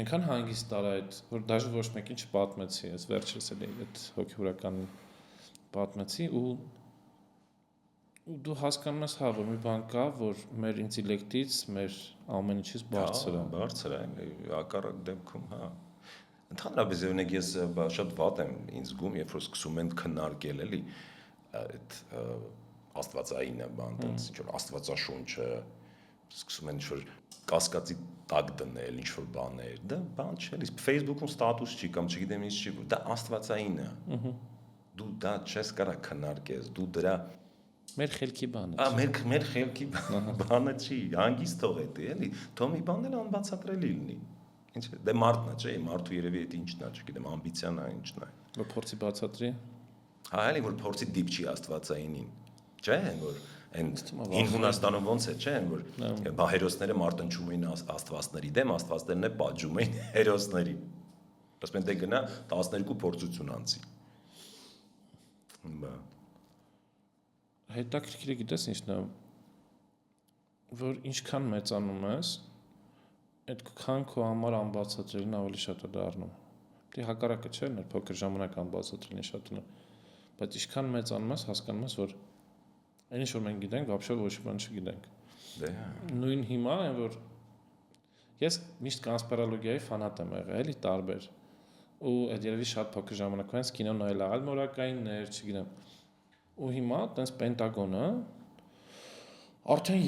այնքան հանգիստ արա այդ, որ դաժե ոչ մեկին չպատմեցի, ես վերջերս էլի այդ հոգեորականին պատմեցի ու դու հասկանում ես, հա, որ մի բան կա, որ մեր ինտելեկտից, մեր ամեն ինչից բարձր է։ Բարձր է, հակառակ դեպքում, հա։ Ընդհանրապես օրինակ ես շատ վատ եմ ինձ զգում, երբ որ սկսում են քննարկել էլի այդ աստվածայինը բան, տենց ինչ որ աստվածաշունչը, սկսում են ինչ որ կասկածի տակ դնել, ինչ որ բաներ, դա բան չէ, էլի Facebook-ում ստատուս չի կամ չգիտեմ ինչ չի, դա աստվածային է։ Դու դա չես կարա քննարկես, դու դրա Մեր խելքի բանը չի։ Մեր խելքի բանը չի, հանգիստ թող էդի, էլի, թող մի բան էլ անբացատրելի լինի։ Ինչ է, դե մարդն է, չէ, մարդու երևի էդ ինչն է, չգիտեմ, ամբիցիան է, ինչն է։ Որ փորձի բացատրի։ Հա, էլի որ փորձի դիպչի աստվածայինին։ Չէ, որ այն Հին Հունաստանում ոնց է, չէ, որ բա հերոսները մարտնչում էին աստվածների դեմ, աստվածներն է պատժում էին հերոսներին։ Ասում են դե գնա 12 փորձություն անցի։ Բա Հետաքրքիր է գիտես ինչն է, որ ինչքան մեծանում ես, այդքան քո համար անբացատրելին ավելի շատ է դառնում։ Դե հակառակը չէ, ներ փոքր ժամանակ անբացատրելին շատ է, բայց ինչքան մեծանում ես, հասկանում ես, որ այն ինչ որ մենք գիտենք, вообще ոչ մի բան չգիտենք։ Դե Նույն հիմա է, որ ես միշտ կոնսպիրոլոգիայի ֆանատ եմ եղել, էլի տարբեր։ Ու այդ երևի շատ փոքր ժամանակվա ինձ կինո նայել աղալ մորակայիններ, չգիտեմ։ Ու հիմա տենց Պենտագոնը արդեն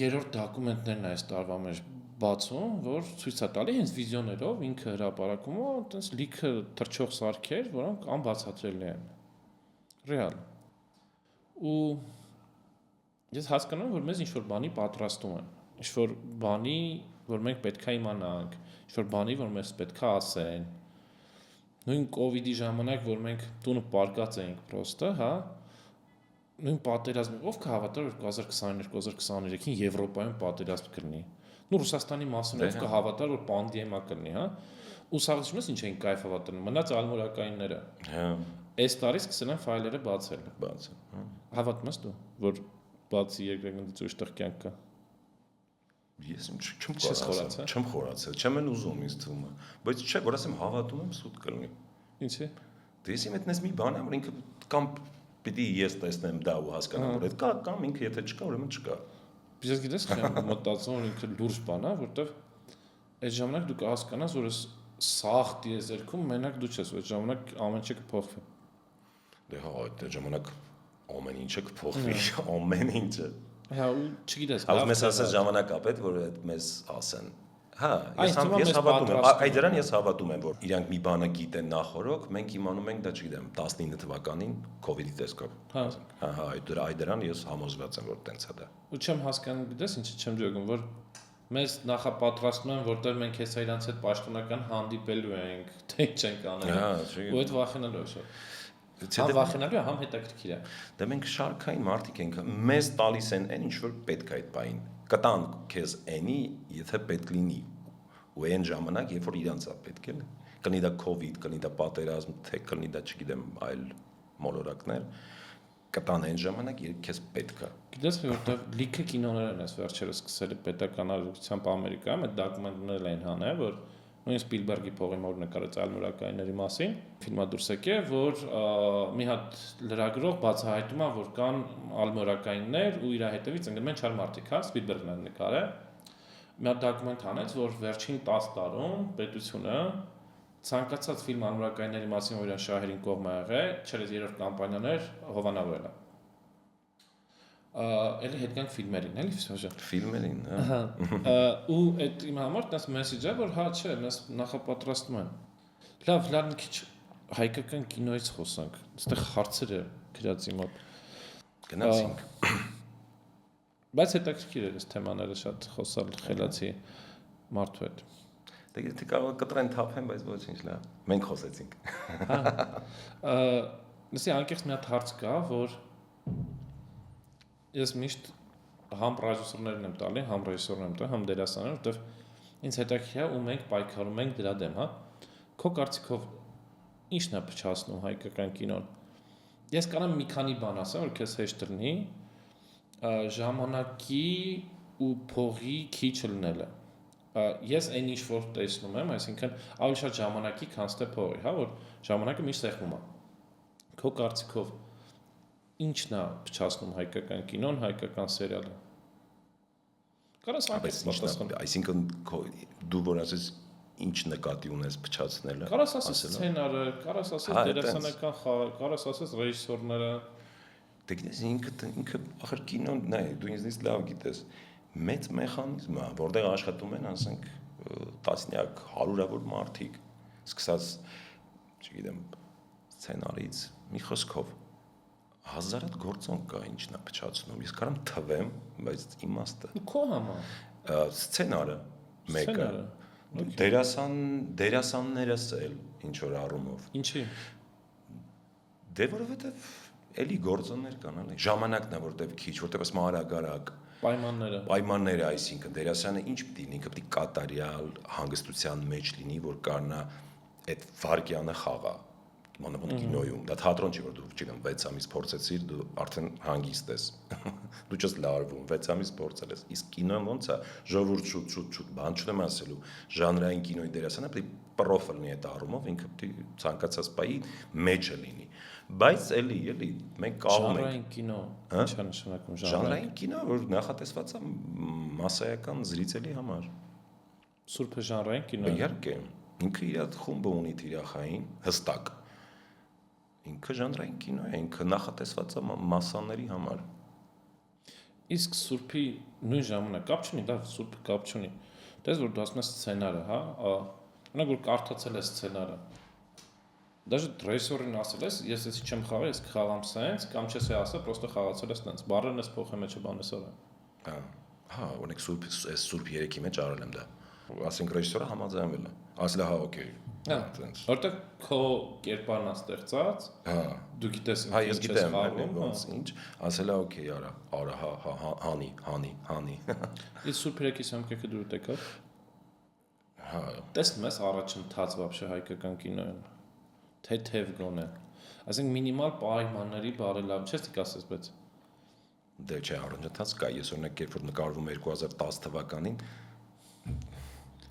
երրորդ դոկումենտներն է այս տարվա մեջ բացում, որ ցույց է տալի հենց վիդեոներով ինքը հրապարակում է, տենց լիքը թռչող սարքեր, որոնք անբացատրելի են։ Ռեալ։ Ու ես հասկանում եմ, որ մեզ ինչ-որ բանի պատրաստում են, ինչ-որ բանի, որ մենք պետք է իմանանք, ինչ-որ բանի, որ մեզ պետք է ասեն։ Նույն կովիդի ժամանակ, որ մենք տունը պարկած էինք պրոստը, հա, նույն պատերազմը, ով կհավատար, որ 2022-2023-ին Եվրոպայում պատերազմ կլինի։ Նու Ռուսաստանի մասին ով կհավատար, որ պանդեմիա կլինի, հա։ ու սաղցում ես ինչ էին կայֆավա տնում, մնաց ալմորակայինները։ Հա, Այս տարի սկսել են ֆայլերը բացել։ բաց։ Հավատում ես դու, որ բացի երկրագնդից ուրիշ տեղ կյանք կա։ Ես չեմ Չես խորացել, չեմ խորացել, չեմ էլ ուզում ինձ թվում է, բայց չէ, որ ասեմ հավատում եմ սուտ կլինի։ Ինչի։ Դե ես իմ այդպես մի բան է, որ ինքը կամ պիտի ես տեսնեմ դա ու հասկանամ, որ այդ կա, կամ ինքը եթե չկա, ուրեմն չկա։ Ես գիտես խեմ մտածում որ ինքը լուրջ բան է, որտեվ այդ ժամանակ դու կհասկանաս, որ սաղ դիեզերքում մենակ դու չես, այդ ժամանակ ամեն ինչ կփոխվի։ Դե հա, այդ ժամանակ ամեն ինչը կփոխվի, ամեն ինչը։ Հա, ու չգիտես, Հա, մեզ ասած ժամանակապետ, որ այդ մեզ ասեն։ Հա, Այս թվում է ես մեզ հավատում եմ, պատրաստում այդ դրան ես հավատում եմ, որ իրանք մի բանը գիտեն նախորոք, մենք իմանում ենք դա, չգիտեմ, 19 թվականին COVID-ի տեսքով։ Հա, Հա, այդ դրան ես համոզված եմ, որ տենց է դա։ ու չեմ հասկանում, գիտես ինչի չեմ ջոգում, որ մեզ նախապատրաստում են, որտեղ մենք հեսա իրանց հետ պաշտոնական հանդիպելու ենք, թե ինչ ենք անելու։ Հա, Ու այդ վախենալու է շուտ։ Համ վախենալու է, համ հետաքրքիր է։ Դե մենք շարքային մարդիկ ենք, մեզ տալիս են այն ինչ որ պետք է այդ բային։ Կտան քեզ այնի, եթե պետք լինի։ Ու այն ժամանակ, երբ որ իրանց է պետք է, կլինի դա COVID, կլինի դա պատերազմ, թե կլինի դա, չգիտեմ, այլ մոլորակներ, կտան այն ժամանակ, երբ քեզ պետք է։ Գիտես, որտեղ լիքը կինոներ են այս վերջերս սկսել պետական արարողությամբ Ամերիկայում, այդ դոկումենտներ են հանել, որ նույն Սպիլբերգի փողի մոտ նկարած ալմորակայինների մասին ֆիլմը դուրս եկե, որ մի հատ լրագրող բացահայտում է, որ կան ալմորակայիններ ու իր հետևից ընկնում են չար մարդիկ, հա, Սպիլբերգն է նկարել։ Մի հատ դոկումենտ հանեց, որ վերջին 10 տարում պետությունը ցանկացած ֆիլմ ալմորակայինների մասին, որ իրան շահերին կողմ է եղել, չերես երրորդ կամպանիաներ հովանավորել է։ Էլի հետ գանք ֆիլմերին, էլի Սոժա։ Ֆիլմերին, հա։ Ու այդ իմ համար դες մեսեջ է, որ հա չէ, մեզ նախապատրաստում են։ Լավ, լավ մի քիչ հայկական կինոից խոսանք։ Այստեղ հարցերը գրածի մոտ։ Գնացինք։ Բայց հետաքրքիր է այս թեմաները շատ խոսալ խելացի մարդու հետ։ Դե եթե կարող կտրեն թափեն, բայց ոչինչ, լավ։ Մենք խոսեցինք։ Հա։ Լսի անկեղծ մի հատ հարց կա, որ ես միշտ համ ռեժիսորներն եմ տալի, համ ռեժիսորն եմ տալի, համ դերասաններ, որտեվ ինձ հետաքրքիր է ու մենք պայքարում ենք դրա դեմ, հա։ Քո կարծիքով ի՞նչն է փչացնում հայկական կինոն։ Ես կարող եմ մի քանի բան ասեմ, որ քեզ հեշտ լինի, ժամանակի ու փողի քիչ լինելը։ Ես այն ինչ որ տեսնում եմ, այսինքն ավելի շատ ժամանակի, քան թե փողի, հա, որ ժամանակը միշտ սեղմում է։ Քո կարծիքով ի՞նչն է փչացնում հայկական կինոն, հայկական սերիալը։ Կարաս պատասխան, այսինքն դու որ ասես ինչ նկատի ունես փչացնելը։ Կարաս ասես սցենարը, կարաս ասես դերասանական խաղը, կարաս ասես ռեժիսորները։ Դե գիտես ինքը ախր կինոն, նայ, դու ինձնից լավ գիտես, մեծ մեխանիզմ է, որտեղ աշխատում են, ասենք, տասնյակ, հարյուրավոր մարդիկ, սկսած, չգիտեմ, սցենարից, մի խոսքով, հազարատ գործոն կա, ինչն է փչացնում։ Ես կարամ թվեմ, բայց իմաստը։ Քո համար։ Սցենարը մեկը։ Դերասաններս էլ ինչ որ առումով։ Ինչի։ Դե որովհետև էլի գործոններ կան, էլի։ Ժամանակն է, որտեղ քիչ, որտեղ ասում արագ-արագ պայմանները, այսինքն դերասանը ինչ պիտի լինի, ինքը պիտի կատարյալ հանգստության մեջ լինի, որ կարողանա այդ վարկյանը խաղա։ Մանավանդ կինոյում, դա թատրոն չի, որ դու չգիտեմ 6 ամիս փորձեցիր, դու արդեն հանգիստ ես։ Դու չես լարվում, 6 ամիս փորձել ես։ Իսկ կինոն ոնց է, ժողովուրդ շուտ, բան չունեմ ասելու, ժանրային կինոյի դերասանը պետք է պրոֆիլ լինի այդ առումով, ինքը պետք է ցանկացած բայի մեջը լինի։ Բայց էլի մենք կարող ենք ժանրային կինո, ի՞նչ է նշանակում ժանրային կինո, որ նախատեսված է մասսայական զրիցելի համար։ Սուրբը ժանրային կինո։ Իհարկե, ինքը իր խումբը ունի թիրախային հստակ։ Ինքը ժանրային կինո է, ինքը նախատեսված է մասսաների համար։ Իսկ սուրբի նույն ժամանակ կապ չունի, դա սուրբը կապ չունի։ Դες որ դու ասում ես սցենարը, հա, օրինակ որ կարդացել ես սցենարը։ Դաժե ռեժիսորին ասել ես, ես էսի չեմ խաղալ, ես կխաղամ սենց, կամ չես ասել, պրոստը խաղացել ես տենց։ Բառերն ես փոխել մեջը բանեսով է։ Հա, օրինակ սուրբ 3-ի մեջ արել եմ դա։ Ասենք ռեժիսորը համաձայնվել է։ Ասել է հա, օքեյ։ Հա, որտեղ քո կերպարն է ստեղծած։ Հա, դու գիտես հա, ես գիտեմ, ոնց ինչ, ասել է օքեյ, արա, հա, հանի։ Իսկ սուրբ 3-ի սամկեքը դու եկա։ Հա, տեսնում ես առաջընթաց вообще հայկական կինոյում։ Թեթև գոնե։ Այսինքն մինիմալ պայմանների բարելավ, չես դիք ասես, բայց դե չէ, առնչված կա, ես օրինակ երբ որ նկարվում 2010 թվականին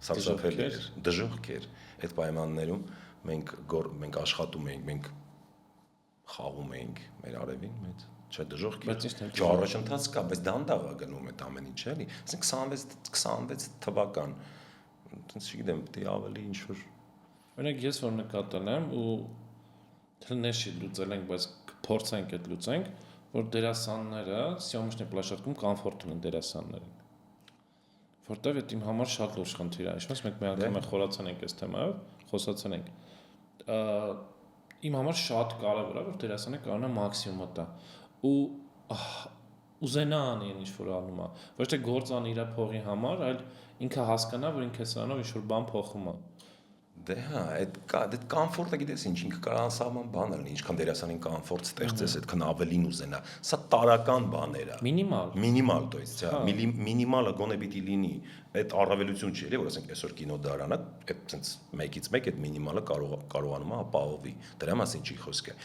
սարսափելի էր, դժոխք էր։ Այդ պայմաններում մենք աշխատում էինք, մենք խաղում էինք մեր արևին, մեծ չէ դժոխք էր։ Չէ, առաջընթաց կա, բայց դանդաղ է գնում այդ ամեն ինչ, էլի։ Այսինքն 26 թվական, այնպես չգիտեմ, դի ավելի ինչ որ օրինակ ես որ նկատել եմ ու թնեշի լուծել ենք, բայց փորձենք այդ լուծենք, որ դերասանները սյոմիշնի պլաշատքում կոմֆորտ ունեն դերասաններին։ Որտեվ այդ իմ համար շատ լուրջ խնդիր է, ինչպես մենք մի անգամ խորացան ենք այս թեմայով, խոսացան ենք։ Իմ համար շատ կարևոր է, որ դերասանը կարողանա մաքսիմումը տա ու ուզենա անի ինչ որ անում է, ոչ թե գործ անի իր փողի համար, այլ ինքը հասկանա, որ ինքը սրանով ինչ որ բան փոխում է։ Դե հա, այդ կոմֆորտը գիտես ինչ, ինքը կարող անսահման բան լինի, ինչքան դերասանին կոմֆորտ ստեղծես, այդքան ավելին ուզենա։ Սա տարական բաներ է։ Մինիմալ, то есть, հա, մինիմալը գոնե պիտի լինի։ Այդ առավելություն չի, էլի, որ ասենք այսօր կինոդարանը, այդ ցենց մեկից մեկ այդ մինիմալը կարողանում է ապահովի։ Դրա մասին չի խոսքը։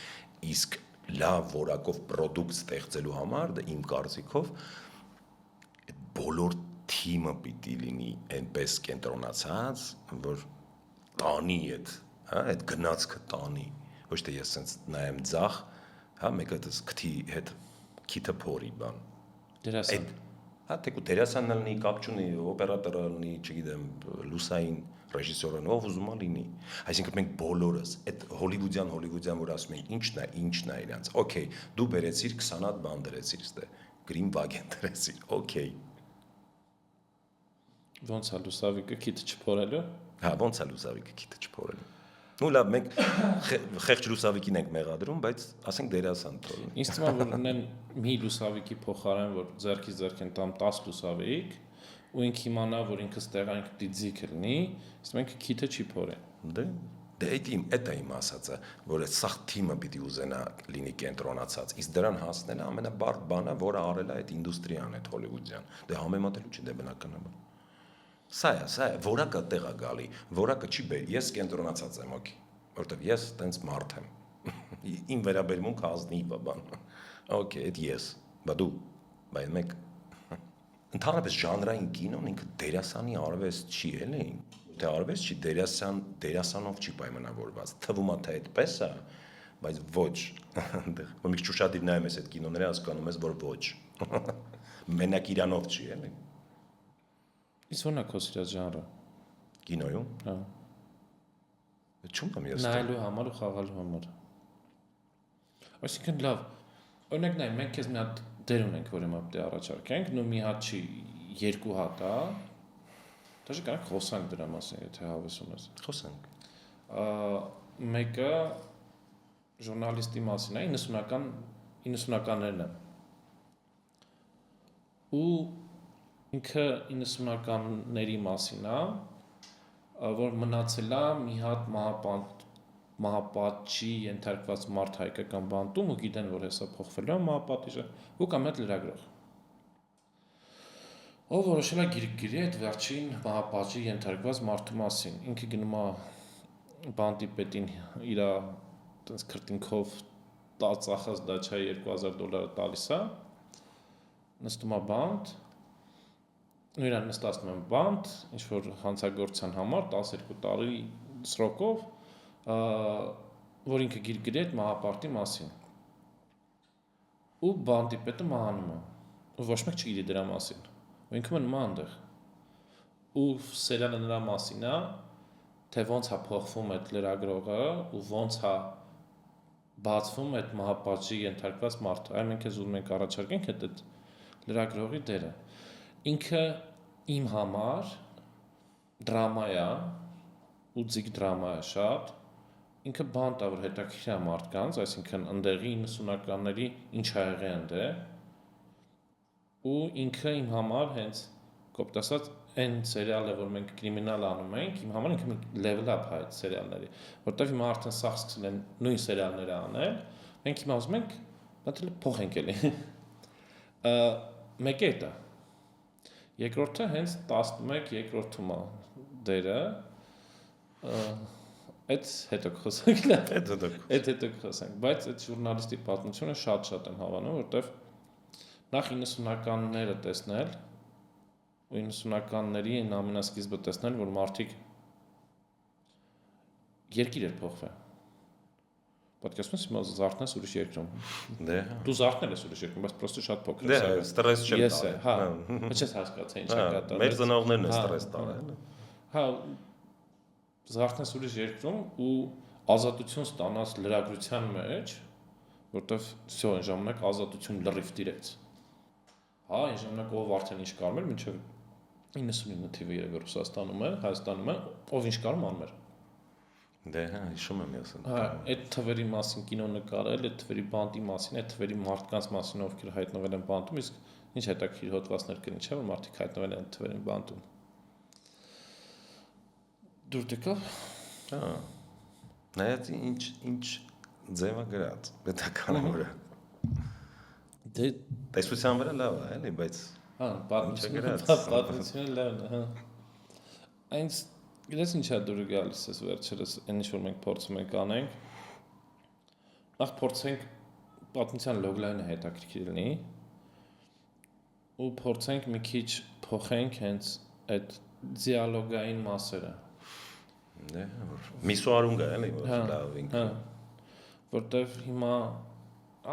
Իսկ լավ որակով պրոդուկտ ստեղծելու համար, դա իմ կարծիքով այդ բոլոր թիմը պիտի լինի այնպես կենտրոնացած, որ տանի այդ, հա, այդ գնացքը տանի, ոչ թե ես sense նայեմ ձախ, հա, մեկը դες քթի հետ քիթը փորի բան։ Դերասան։ Հա, թեկու դերասանն լինի, կապ չունի, օպերատորը լինի, չգիտեմ, լուսային ռեժիսորը, ով ուզում է լինի։ Այսինքն մենք բոլորս այդ հոլիվուդյան, որ ասում ենք, ինչն է իրանց։ Okay, դու բերեցիր 20 հատ բան դրեցիր, ստե, Green Wagon դրեցիր, okay։ Ոնց է լուսավիկը քիթը չփորելու։ Հա, ոնց է լուսավիկը քիթը չփորելու։ Ну լավ, մենք խեղճ լուսավիկին ենք մեղադրում, բայց ասենք դերասան թողին։ Ինձ թվում է, որ ունեն մի լուսավիկի փոխարեն, որ ձեռքից ձեռք են տամ 10 լուսավիկ, ու ինքը իմանա, որ ինքը ստեղանք դիձիկ լինի, իսկ մենք քիթը չի փորեն։ Դե այդ է իմ ասածը, որ այդ սաղ թիմը պիտի ուզենա լինի կենտրոնացած, իսկ դրան հասնելը ամենաբարդ բանը, որը արել է այդ ինդուստրիան, այդ հոլիվուդյան։ Դե համեմատելու չի, դե բնականաբար։ Սա է, որակը տեղ է գալի, որակը չի բեր, ես կենտրոնացած եմ, օքեյ, որտեվ ես տենց մարդ եմ, իմ վերաբերմունքը ազնիվ է բան, օքեյ, այդ ես, բա դու, բայ մեկ, ընդհանրապես ժանրային կինոն ինքը դերասանի արվեստ չի էլի, թե արվեստ չի, դերասանով չի պայմանավորված, թվում է թե այդպես է, բայց ոչ, որ մի քիչ ուշադիր նայում ես այդ կինոները, հասկանում ես, որ ոչ, մենակ իրանով չի էլի։ Իսկ ո՞րն է քո սիրած ժանրը։ Կինոյում։ Հա։ Չունեմ եմ ես։ Նայելու համար ու խաղալու համար։ Այսինքն լավ, օրինակ նայ, մենք քեզ մի հատ դեր ունենք, որ հիմա պետք է առաջարկենք, նո մի հատ չի, երկու հատ է։ Դաժե կարող խոսանք դրա մասին, եթե հավես ունես։ Խոսանք։ Մեկը ժուրնալիստի մասին է, 90-ականներն է։ Ու ինքը 90-ականների մասին է, որ մնացել է մի հատ մահապատժի ենթարկված մարդ հայկական բանտում ու գիտեն, որ հեսա փոխվել է մահապատիժը ու կամ այդ լրագրող։ Ով որոշել է գիրք գրի այդ վերջին մահապատժի ենթարկված մարդու մասին։ Ինքը գնում է բանտի պետին իր տենց քրտինքով ծախած դաչայի $2000 տալիս է, նստում է բանտ, ու իրան նստացնում են բանտ, ինչ-որ հանցագործության համար 12 տարի սրոկով, որ ինքը գիրք գրի այդ մահապարտի մասին։ Ու բանտի պետը մահանում է, ու ոչ մեկ չգիտի դրա մասին, ու ինքը մնում է այնտեղ։ Ու սերիալը նրա մասին է, թե ոնց է փոխվում այդ լրագրողը ու ոնց է բացվում այդ մահապատժի ենթարկված մարդը։ Այ մենք ուզում ենք առաջարկենք այդ լրագրողի դերը։ Ինքը իմ համար դրամա է, ու ձիգ դրամա է շատ, ինքը բանտ է, որ հետաքրքիր է մարդկանց, այսինքն ընդեղի 90-ականների ինչ ա եղել ընդեղ, ու ինքը իմ համար հենց կոպտ ասած այն սերիալը, որ մենք կրիմինալ անում ենք, իմ համար ինքը level up է այդ սերիալների, որտեվ հիմա արդեն սաղ սկսել են նույն սերիալները անել, մենք հիմա ուզում ենք, դա փոխենք էլի։ Մեկ է դա։ Երկրորդը հենց 11 երկրորդում է, դերը այդ հետո խոսենք լավ հետո խոսենք բայց այդ ժուրնալիստի պատմությունը շատ եմ հավանում որովհետև նախ 90-ականները տեսնել ու 90-ականների այն ամենասկիզբը տեսնել որ մարդիկ երկիր էր փոխվել Պատկերացնում ես հիմա զարթնես ուրիշ երկրում։ Դե։ Դու զարթնել ես ուրիշ երկրում, բայց պրոստը շատ փոքր է։ Դե, ստրես չեմ տալի։ Հա, չես հասկացա ինչ է կատարվում։ Մեր ծնողներն են ստրես տալել։ Հա, զարթնես ուրիշ երկրում ու ազատություն ստանաս լրագրության մեջ, որտեվ всё այն ժամանակ ազատություն լրիվ տիրեց։ Հա, այն ժամանակ ով արդեն ինչ կարում էր, մինչև 99 թիվը երևի Ռուսաստանում է, Հայաստանում է, ով ինչ կարում անում էր։ Դե հա, հիշում եմ ես։ Հա, այդ թվերի մասին կինո նկարել, այդ թվերի բանտի մասին, այդ թվերի մարդկանց մասին, ովքեր հայտնվել են բանտում, իսկ ինչ հետաքրքիր հոդվածներ կրին, չէ՞ որ մարդիկ հայտնվել են թվերի բանտում։ Դուր դեկավ։ Հա։ Նայած ինչ ձևա գրած, պետական վրա։ Դե տեսության վրա լավ է, էլի, բայց հա, պատմությունը լավն է, հա։ Այնց Գիտես ինչա դուրը գալիս ես վերջերս այն ինչ որ մենք փորձում ենք անենք նախ փորձենք պատմության լոգլայնը հետաքրքիր լինի ու փորձենք մի քիչ փոխենք հենց այդ դիալոգային մասերը դե որ միսուարուն գա էլի որ լավ ինքը որտեվ հիմա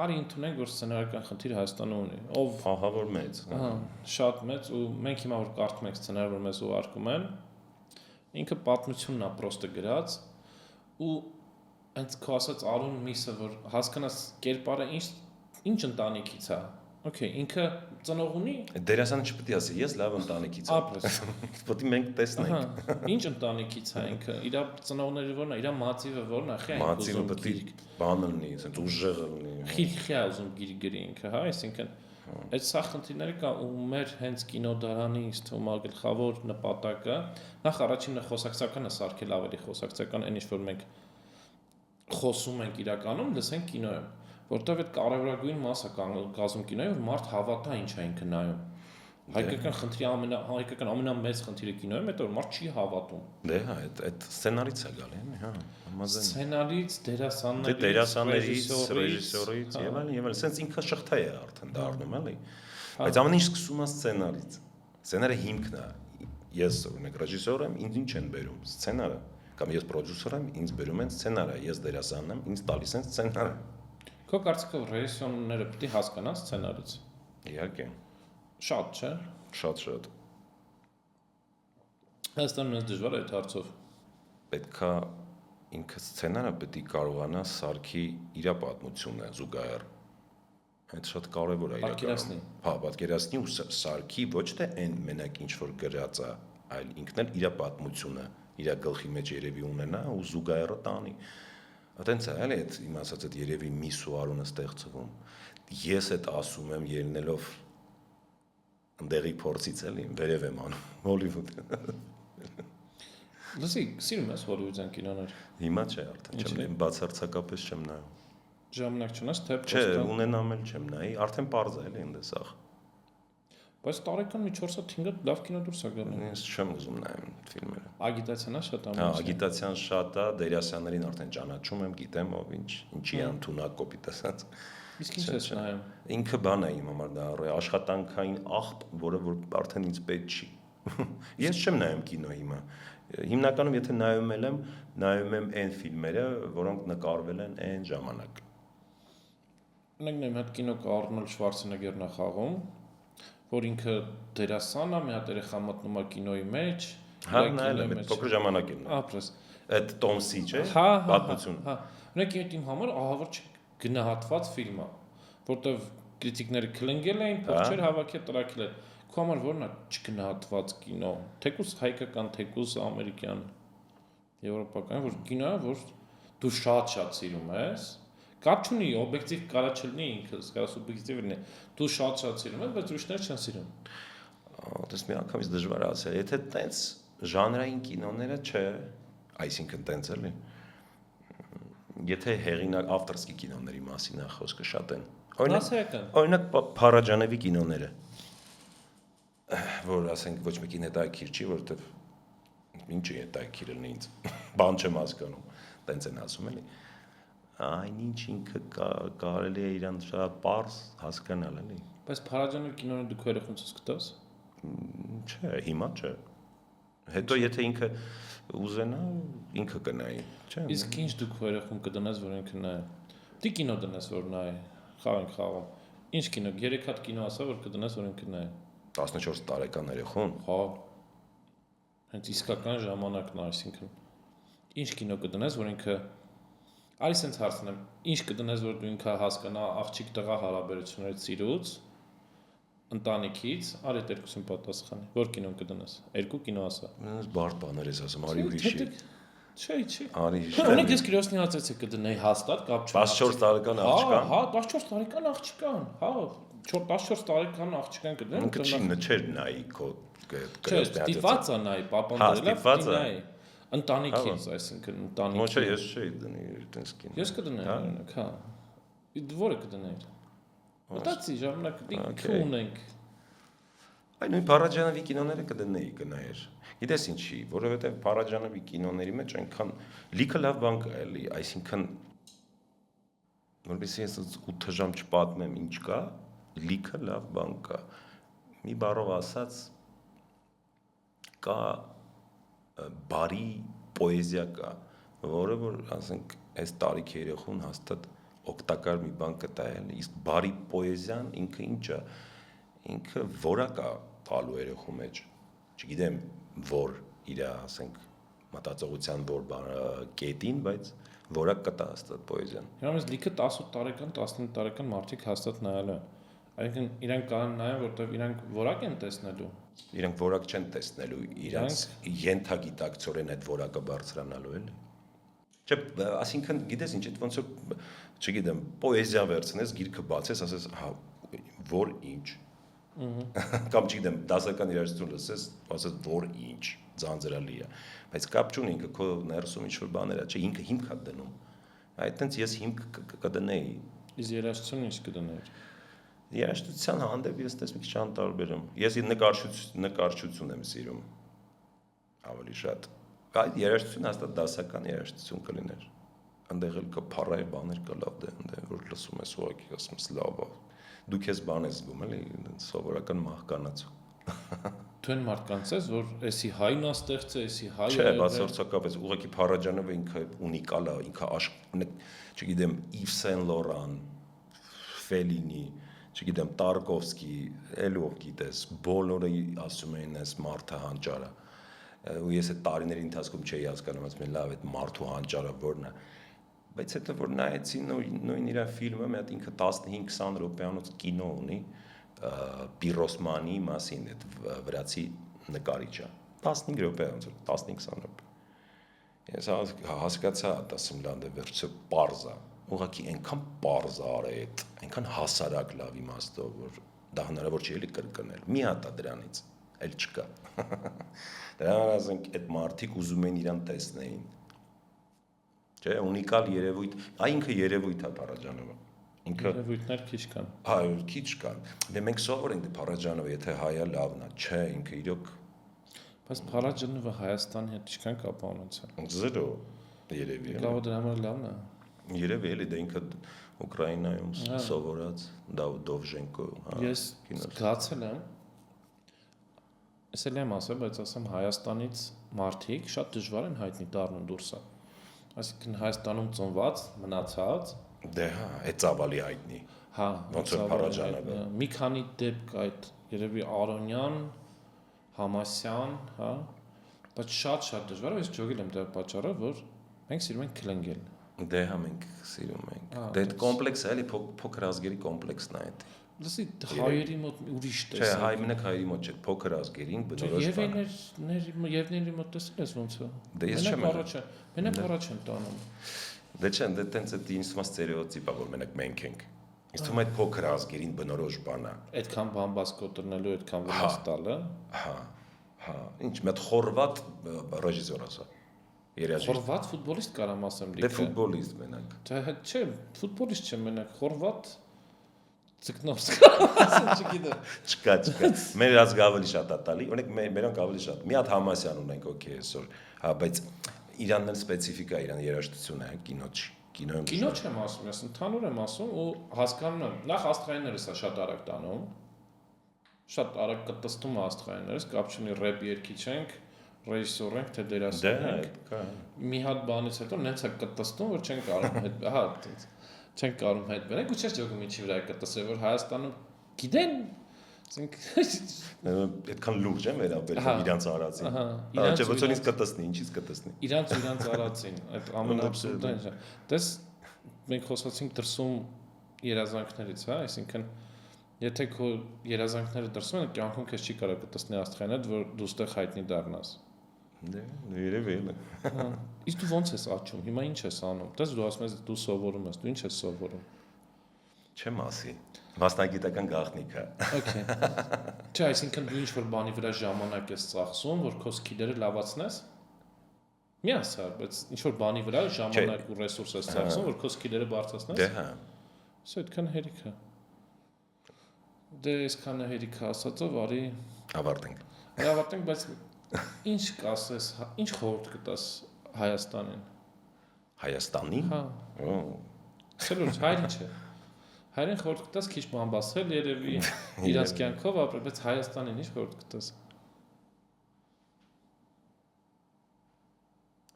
արի ընդունենք որ սցենարական խնդիր Հայաստանը ունի ով ահա որ մեծ հա շատ մեծ ու մենք հիմա որ կարդում ենք սցենար որ մեզ ուղարկում են Ինքը պատմությունն է պրոստը գրած ու այնց քո ասած արուն միսը որ հասկանաս կերպարը ինչ ընտանիքից է Okay ինքը ծնող ունի դերասանը չպետք է ասի ես լավ ընտանիքից եմ ապրես պետք է մենք տեսնենք ինչ ընտանիքից է ինքը իր ծնողները որն է իր մածիվը որն է խի մածիվը պետք է բանը լինի ասենք ուժեղը լինի խիղ ուզում գրի ինքը հա այսինքն Այդ սա խնդիրները կա ու մեր հենց կինոդարանի ինձ թվում է գլխավոր նպատակը նախ առաջինը խոսակցականը սարքել ավելի խոսակցական այն ինչ որ մենք խոսում ենք իրականում լսենք կինոյում որտեղ այդ կարևորագույն մասը կազմում կինոյը որ մարդ հավատա ինչ է ինքը նայում հայկական խնդրի հայկական ամենամեծ խնդիրը կինոյում է որ մարդ չի հավատում դե հա այդ սցենարից է գալի հա համաձայն սցենարից դերասաններից ռեժիսորից եւ այլն սենց ինքը շղթա է արդեն դառնում էլի բայց ամեն ինչ սկսում է սցենարից սցենարը հիմքն է ես օրինակ ռեժիսոր եմ ինձ ինչ են բերում սցենարը կամ ես պրոդյուսեր եմ ինձ բերում են սցենարը ես դերասանն եմ ինձ տալիս են սցենարը քո կարծիքով ռեժիսորները պետք է հասկանան սցենարից իհարկե շատ չէ շատ Հայաստանում մեզ դժվար է այդ հարցով պետքա ինքը սցենարը պետք է կարողանա սարքի իր պատմությունը զուգահեռ այդ շատ կարևոր է իրականում հա պատկերացնի ու սարքի ոչ թե այն մենակ ինչ որ գրած է այլ ինքն էլ իր պատմությունը իր գլխի մեջ երևի ունենա ու զուգահեռը տանի այտենց է էլի այդ իմ ասած այդ երևի միսու արունը ստեղծվում ես այդ ասում եմ ելնելով ընդեղի փորձից էլի վերև եմ անում Հոլիվուդ Լսի, սիրում ես հոլիվուդյան կինոներ։ Հիմա չէ արդեն, չեմ բացարձակապես չեմ նայում։ Ժամանակ չունես, թե Չէ, ունենամ էլ չեմ նայի, արդեն պարզ է էլի այնտես ախ։ Բայց տարեկան մի 4-5 լավ կինո դուրս է գալու։ Ես չեմ ուզում նայեմ ֆիլմերը։ Ագիտացիան է շատ ամեն։ Հա, ագիտացիան շատ է, դերասաններին արդեն ճանաչում եմ, գիտեմ ով ինչի անթունակ կոպիտ ասած։ Իսկ ինչ ես նայում։ Ինքը բան է իմ համար դա աշխատանքային աղբ, որը որ արդեն ինձ պետք չի։ Ես չեմ նայում կինո հիմա։ Հիմնականում եթե նայում եմ այն ֆիլմերը, որոնք նկարվել են այն ժամանակ։ Ունենք մի հատ կինո կա Արնոլդ Շվարցենեգերն է խաղում, որ ինքը դերասան է, մի հատ երեխա մտնում է կինոյի մեջ, հա նայել եմ, փոքր ժամանակ եմ։ Ապրես։ Այդ Տոմսի, չէ՞, պատմություն։ Հա, ունենք այդ իմ համար ահավոր չգնահատված ֆիլմ է, որտեվ քրիտիկները քլնգել էին, փոքր հավաքել տրակել են։ Քո համար ո՞րն է չգնահատված կինո, թեկուզ հայկական, թեկուզ ամերիկյան, եվրոպական, որ կինո է, որ դու շատ սիրում ես, կապ չունի, օբյեկտիվ կարա չլինի ինքը, կարա սուբյեկտիվ լինի, դու շատ սիրում ես, բայց ուրիշները չեն սիրում։ Դες մի անգամից դժվար է ասել, եթե տենց ժանրային կինոները չէ, այսինքն տենց էլի, եթե հեղինակ ավտորսկի կինոների մասին է խոսքը շատ են։ Օրինակ Փարաջանովի կինոները որ ասենք ոչ մեկին հետաքրքիր չի, որովհետև Ինչի է դա քիրելն ինձ։ Բան չեմ հասկանում։ Տենց են ասում էլի։ Այն ինչ ինքը կարելի է իրան շատ པարզ հասկանալ էլի։ Բայց Փարաջանովի կինոն դու քո երեխունցից կտաս։ Չէ, հիմա չէ։ Հետո եթե ինքը ուզենա, ինքը կնայի, չէ։ Իսկ ինչ դու քո երեխուն կդնես, որ ինքը նայ։ Դի կինո դնես, որ նայ։ Խաղ ենք խաղում։ Ինչ կինո, 3 հատ կինո ասա, որ կդնես, որ ինքը նայ։ 14 տարեկան երեխուն։ Հա։ Հենց իսկական ժամանակն է, այսինքն ինչ կինո կդնես, որ ինքը արի սենց հարցնեմ, ինչ կդնես, որ դու ինքը հասկանա աղջիկ տղա հարաբերություններից սիրուց, ընտանիքից, արի այդ երկուսին պատասխանի, որ կինոն կդնես, 2 կինո ասա։ Ինձ բարդ բաներ ես ասում, արի ուրիշի։ Չէ։ Արի։ Ունեք ես Կիրոսնի հացեցի կդնեի հաստատ, կապ չունի։ 14 տարեկան աղջկան։ Հա, 14 տարեկան աղջկան, հա, 14 տարեկան աղջկան կդնեմ։ Ինքը չի նչեր նայի քո Չէ, ստիպված է նայի, պապան դրել է, նայի։ Ընտանիքից, այսինքն ընտանիքի։ Ոչ, ես չէի դնի այդպես կին։ Ես կդնեի, օրինակ, հա։ Որը կդնեիր։ Մտածի ժամանակ դիք ունենք։ Այ նույն Փարաջանովի կինոները կդնեի կնայեր։ Գիտես ինչի, որովհետև Փարաջանովի կինոների մեջ այնքան լիքը լավ բան կա էլի, այսինքն որովհետև ես 8 ժամ չպատմեմ ինչ կա, լիքը լավ բան կա։ Մի բառով ասած կա բարի պոեզիա կա, որը որ ասենք այս տարիքի երեխուն հաստատ օգտակար մի բան կտա էլի, իսկ բարի պոեզիան ինքը ինչ է, ինքը որակ է տալու երեխու մեջ, չգիտեմ որ իր ասենք մտածողության որ կետին, բայց որակ կտա հաստատ պոեզիան։ Հիմա մեզ լիքը 18 տարեկան, 19 տարեկան մարդիկ հաստատ նայել են։ Այսինքն իրանք կարող նայեն, որտեղ իրանք որակ են տեսնելու։ Իրանք որակ չեն տեսնելու, իրանք ենթագիտակցորեն այդ որակը բարձրանալու էլի։ Չէ, այսինքն գիտես ինչ, ոնց որ չգիտեմ, պոեզիա վերցնես, գիրքը բացես, ասես, հա, որ ինչ։ Կամ չգիտեմ, դասական երաժշտություն լսես, ասես, որ ինչ, ձանձրալի է։ Բայց կապ չունի ինքը քո ներսում ինչ որ բաներ է, չէ, ինքը հիմք է դնում։ Այդտենց ես հիմք կդնեի։ Իսկ երաժշտությունը ինչ կդներ։ Երաժշտության հանդեպ ես տես մի քիչ անտարբեր եմ։ Ես նկարչություն եմ սիրում ավելի շատ։ Այդ երաժշտությունը հաստատ դասական երաժշտություն կլիներ։ Այնտեղ էլ կփառայ բաներ կա լավ դե, այնտեղ որ լսում ես ուղղակի ասում ես լավ է։ Դու քեզ բան ես զգում էլի, սովորական մահկանացու։ Դու են մարդկանց ես, որ էսի հայն է ստեղծը, էսի հայը։ Չէ, բացարձակապես ուղղակի Փարաջանովը ինքը ունիկալ է, ինքը չգիտեմ, Իվ Սեն Լորան, Ֆելինի, չգիտեմ, Տարկովսկի, ելով գիտես, բոլորը ասում են այս մարդը հանճարը։ Ու ես այդ տարիների ընթացքում չէի հասկանում, ասում եմ, լավ, այդ մարդու հանճարը որն է։ Բայց հետո որ նայեցի նույն իր ֆիլմը, մի հատ ինքը 15-20 րոպեանոց կինո ունի, Պիրոսմանի մասին, այդ վրացի նկարիչը։ 15 րոպե, ոնց որ 15-20 րոպե։ Ես հասկացա, ասում լանդը վերջը պարզ է։ Ուղղակի այնքան պարզ արե այդ, այնքան հասարակ լավ իմաստով, որ դա հնարավոր չի էլի կրկնել։ Մի հատ է դրանից, էլ չկա։ Դրան ասենք այդ մարդիկ ուզում են իրան տեսնեին։ Չէ, ունիկալ երևույթ, ինքը երևույթ է Փարաջանովը։ Ինքը երևույթներ քիչ կան։ Հա, քիչ կան։ Դե մենք սովոր ենք Փարաջանովը, եթե հայա լավն է, չէ, ինքը իրոք։ Բայց Փարաջանովը Հայաստանի հետ ինչքան կապ ունեցա։ 0 երևի։ Լավ դրա համար լավն է։ Երևի էլի դա ինքը Ուկրաինայում սովորած Դովժենկո, հա։ Ես զգացել եմ, ասել եմ ասել, բայց ասեմ Հայաստանից մարդիկ շատ դժվար են հայտնի դառնում դուրսը։ Այսինքն Հայաստանում ծնված, մնացած։ Դե հա, այդ ծավալի հայտնի։ Հա, ոնց որ Փարաջանովը։ Մի քանի դեպք այդ երևի Արոնյան, Համասյան, հա, բայց շատ դժվար է, ես ճոգել եմ դրա պատճառով, որ մենք սիրում ենք քլենգել։ Դե հա մենք սիրում ենք։ Դե այդ կոմպլեքսը էլի փոքր ազգերի կոմպլեքսն է այդ։ Լսի հայերի մոտ ուրիշ տեսակ։ Չէ, հայ մենակ հայերի մոտ չէ, փոքր ազգերին բնորոշ բան։ Եվների մոտ տեսել ես ոնց է։ Դե ես չեմ։ Մենակ առաջ են տանում։ Դե չէ, դե տենց է ինձ թվում է ստերեոտիպ է, որ մենակ մենք ենք։ Ինձ թվում է այդ փոքր ազգերին բնորոշ բան է։ Այդքան բամբաս կոտրնելու, այդքան վնաս տալը։ Հա։ Ինչ մի հատ խորվատ ռեժիսոր ասա։ Խորվատ ֆուտբոլիստ կարամ ասեմ լիքը։ Դե ֆուտբոլիստ մենակ։ Չէ, ֆուտբոլիստ չէ մենակ, խորվատ Ձկնովսկա, չգիտեմ։ Չկա։ Մեր ազգը ավելի շատ է տալի, օրինակ մերոնք ավելի շատ։ Մի հատ Համասյան ունենք, օքեյ, այսօր, հա, բայց իրանն էլ սպეციფիկա, իրան երաժշտությունը է, կինոյում։ Կինո չեմ ասում, ես ընդհանուր եմ ասում ու հասկանում եմ։ Նախ աստղայիններս է շատ արագ տանում։ Շատ արագ կտստում է աստղայիններս, կապ չունի ռեփ երգիչ ենք, ռեժիսոր ենք, թե դերասան ենք։ Մի հատ բանից հետո նենց է կտստում, որ չեն կարող հետ, հա, չեն կարող հետ բերել, ու չէ՞ ճոգում ինչի վրա է կտսել, որ Հայաստանում գիտեն, ասենք այդքան լուրջ է վերաբերվում իրանց արածին։ Ահա, չէ, ոչ ինձ կտսնի, ինչից կտսնի։ Իրանց արածին, այդ ամենաբսուրդն է։ Դες մենք խոսացինք դրսում երազանքներից, հա, այսինքն եթե քո երազանքները դրսում են, կյանքում քեզ չի կարող կտսնի աստղային հետ, որ դու ստեղ հայտնի դառնաս։ Դե, երևի է։ Հա, իսկ դու ո՞նց ես աճում, հիմա ինչ ես անում։ Դες դու ասում ես դու սովորում ես, դու ինչ ես սովորում։ Չեմ ասի։ Մասնագիտական գաղտնիք է։ Okay։ Չէ, այսինքն դու ինչ որ բանի վրա ժամանակ ես ծախսում, որ քո սկիլերը լավացնես։ Մի ասա, բայց ինչ որ բանի վրա ժամանակ ու ռեսուրս ես ծախսում, որ քո սկիլերը բարձրացնես։ Դե հա։ Սա այդքան հերիք է։ Դե այսքան հերիք է ասածով, արի ավարտենք։ Ավարտենք, բայց ինչ կասես, ինչ խորհուրդ կտաս Հայաստանին։ Հայաստանի։ Հա։ Սերուր, հայրի չէ։ Հայրեն խորհուրդ կտաս քիչ բան բացել, երևի իրանց կյանքով ապրել, բայց Հայաստանին ինչ խորհուրդ կտաս։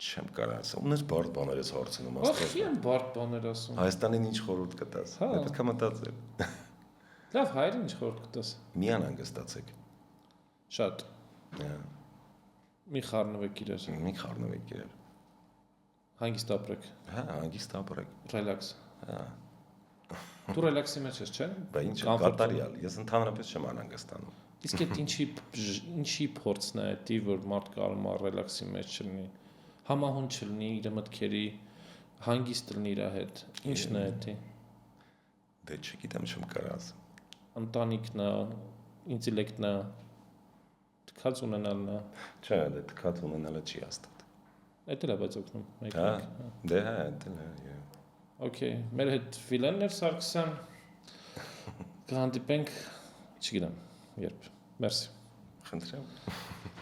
Չեմ կարող ասել, ունես բարդ բաներ ես հարցնում աստղ։ Ախ, եմ բարդ բաներ ասում։ Հայաստանին ինչ խորհուրդ կտաս։ Պետք է մտածել։ Լավ, հայրին ինչ խորհուրդ կտաս։ Մի անհանգստացեք։ Շատ։ Մի խառնվեք իրար։ Մի խառնվեք իրար։ Հանգիստ ապրեք։ Հա, հանգիստ ապրեք։ Ռելաքս։ Հա։ Դու ռելաքսի մեջ ես, չէ՞։ Բա ինչ է կատարյալ։ Ես ընդհանրապես չեմ անհանգստանում։ Իսկ այդ ինչի փորձն է դա, որ մարդ կարող է ռելաքսի մեջ չլինի։ Համահուն չլինի իր մտքերի, հանգիստ լինի իր հետ։ Ինչն է դա։ Դե չգիտեմ, չեմ կարող ասեմ։ Ընտանիքն է, ինտելեկտն է, թքած ունենալն է։ Չէ, դե թքած ունենալը չի հաստատ։ Այդ էլ է բայց օգնում։ Հա, դե հա, դա է։ Okay, մեր հետ Վիլեններ Սարգսյան կհանդիպենք, չգիտեմ, երբ։ Մերսի։ Խնդրեմ։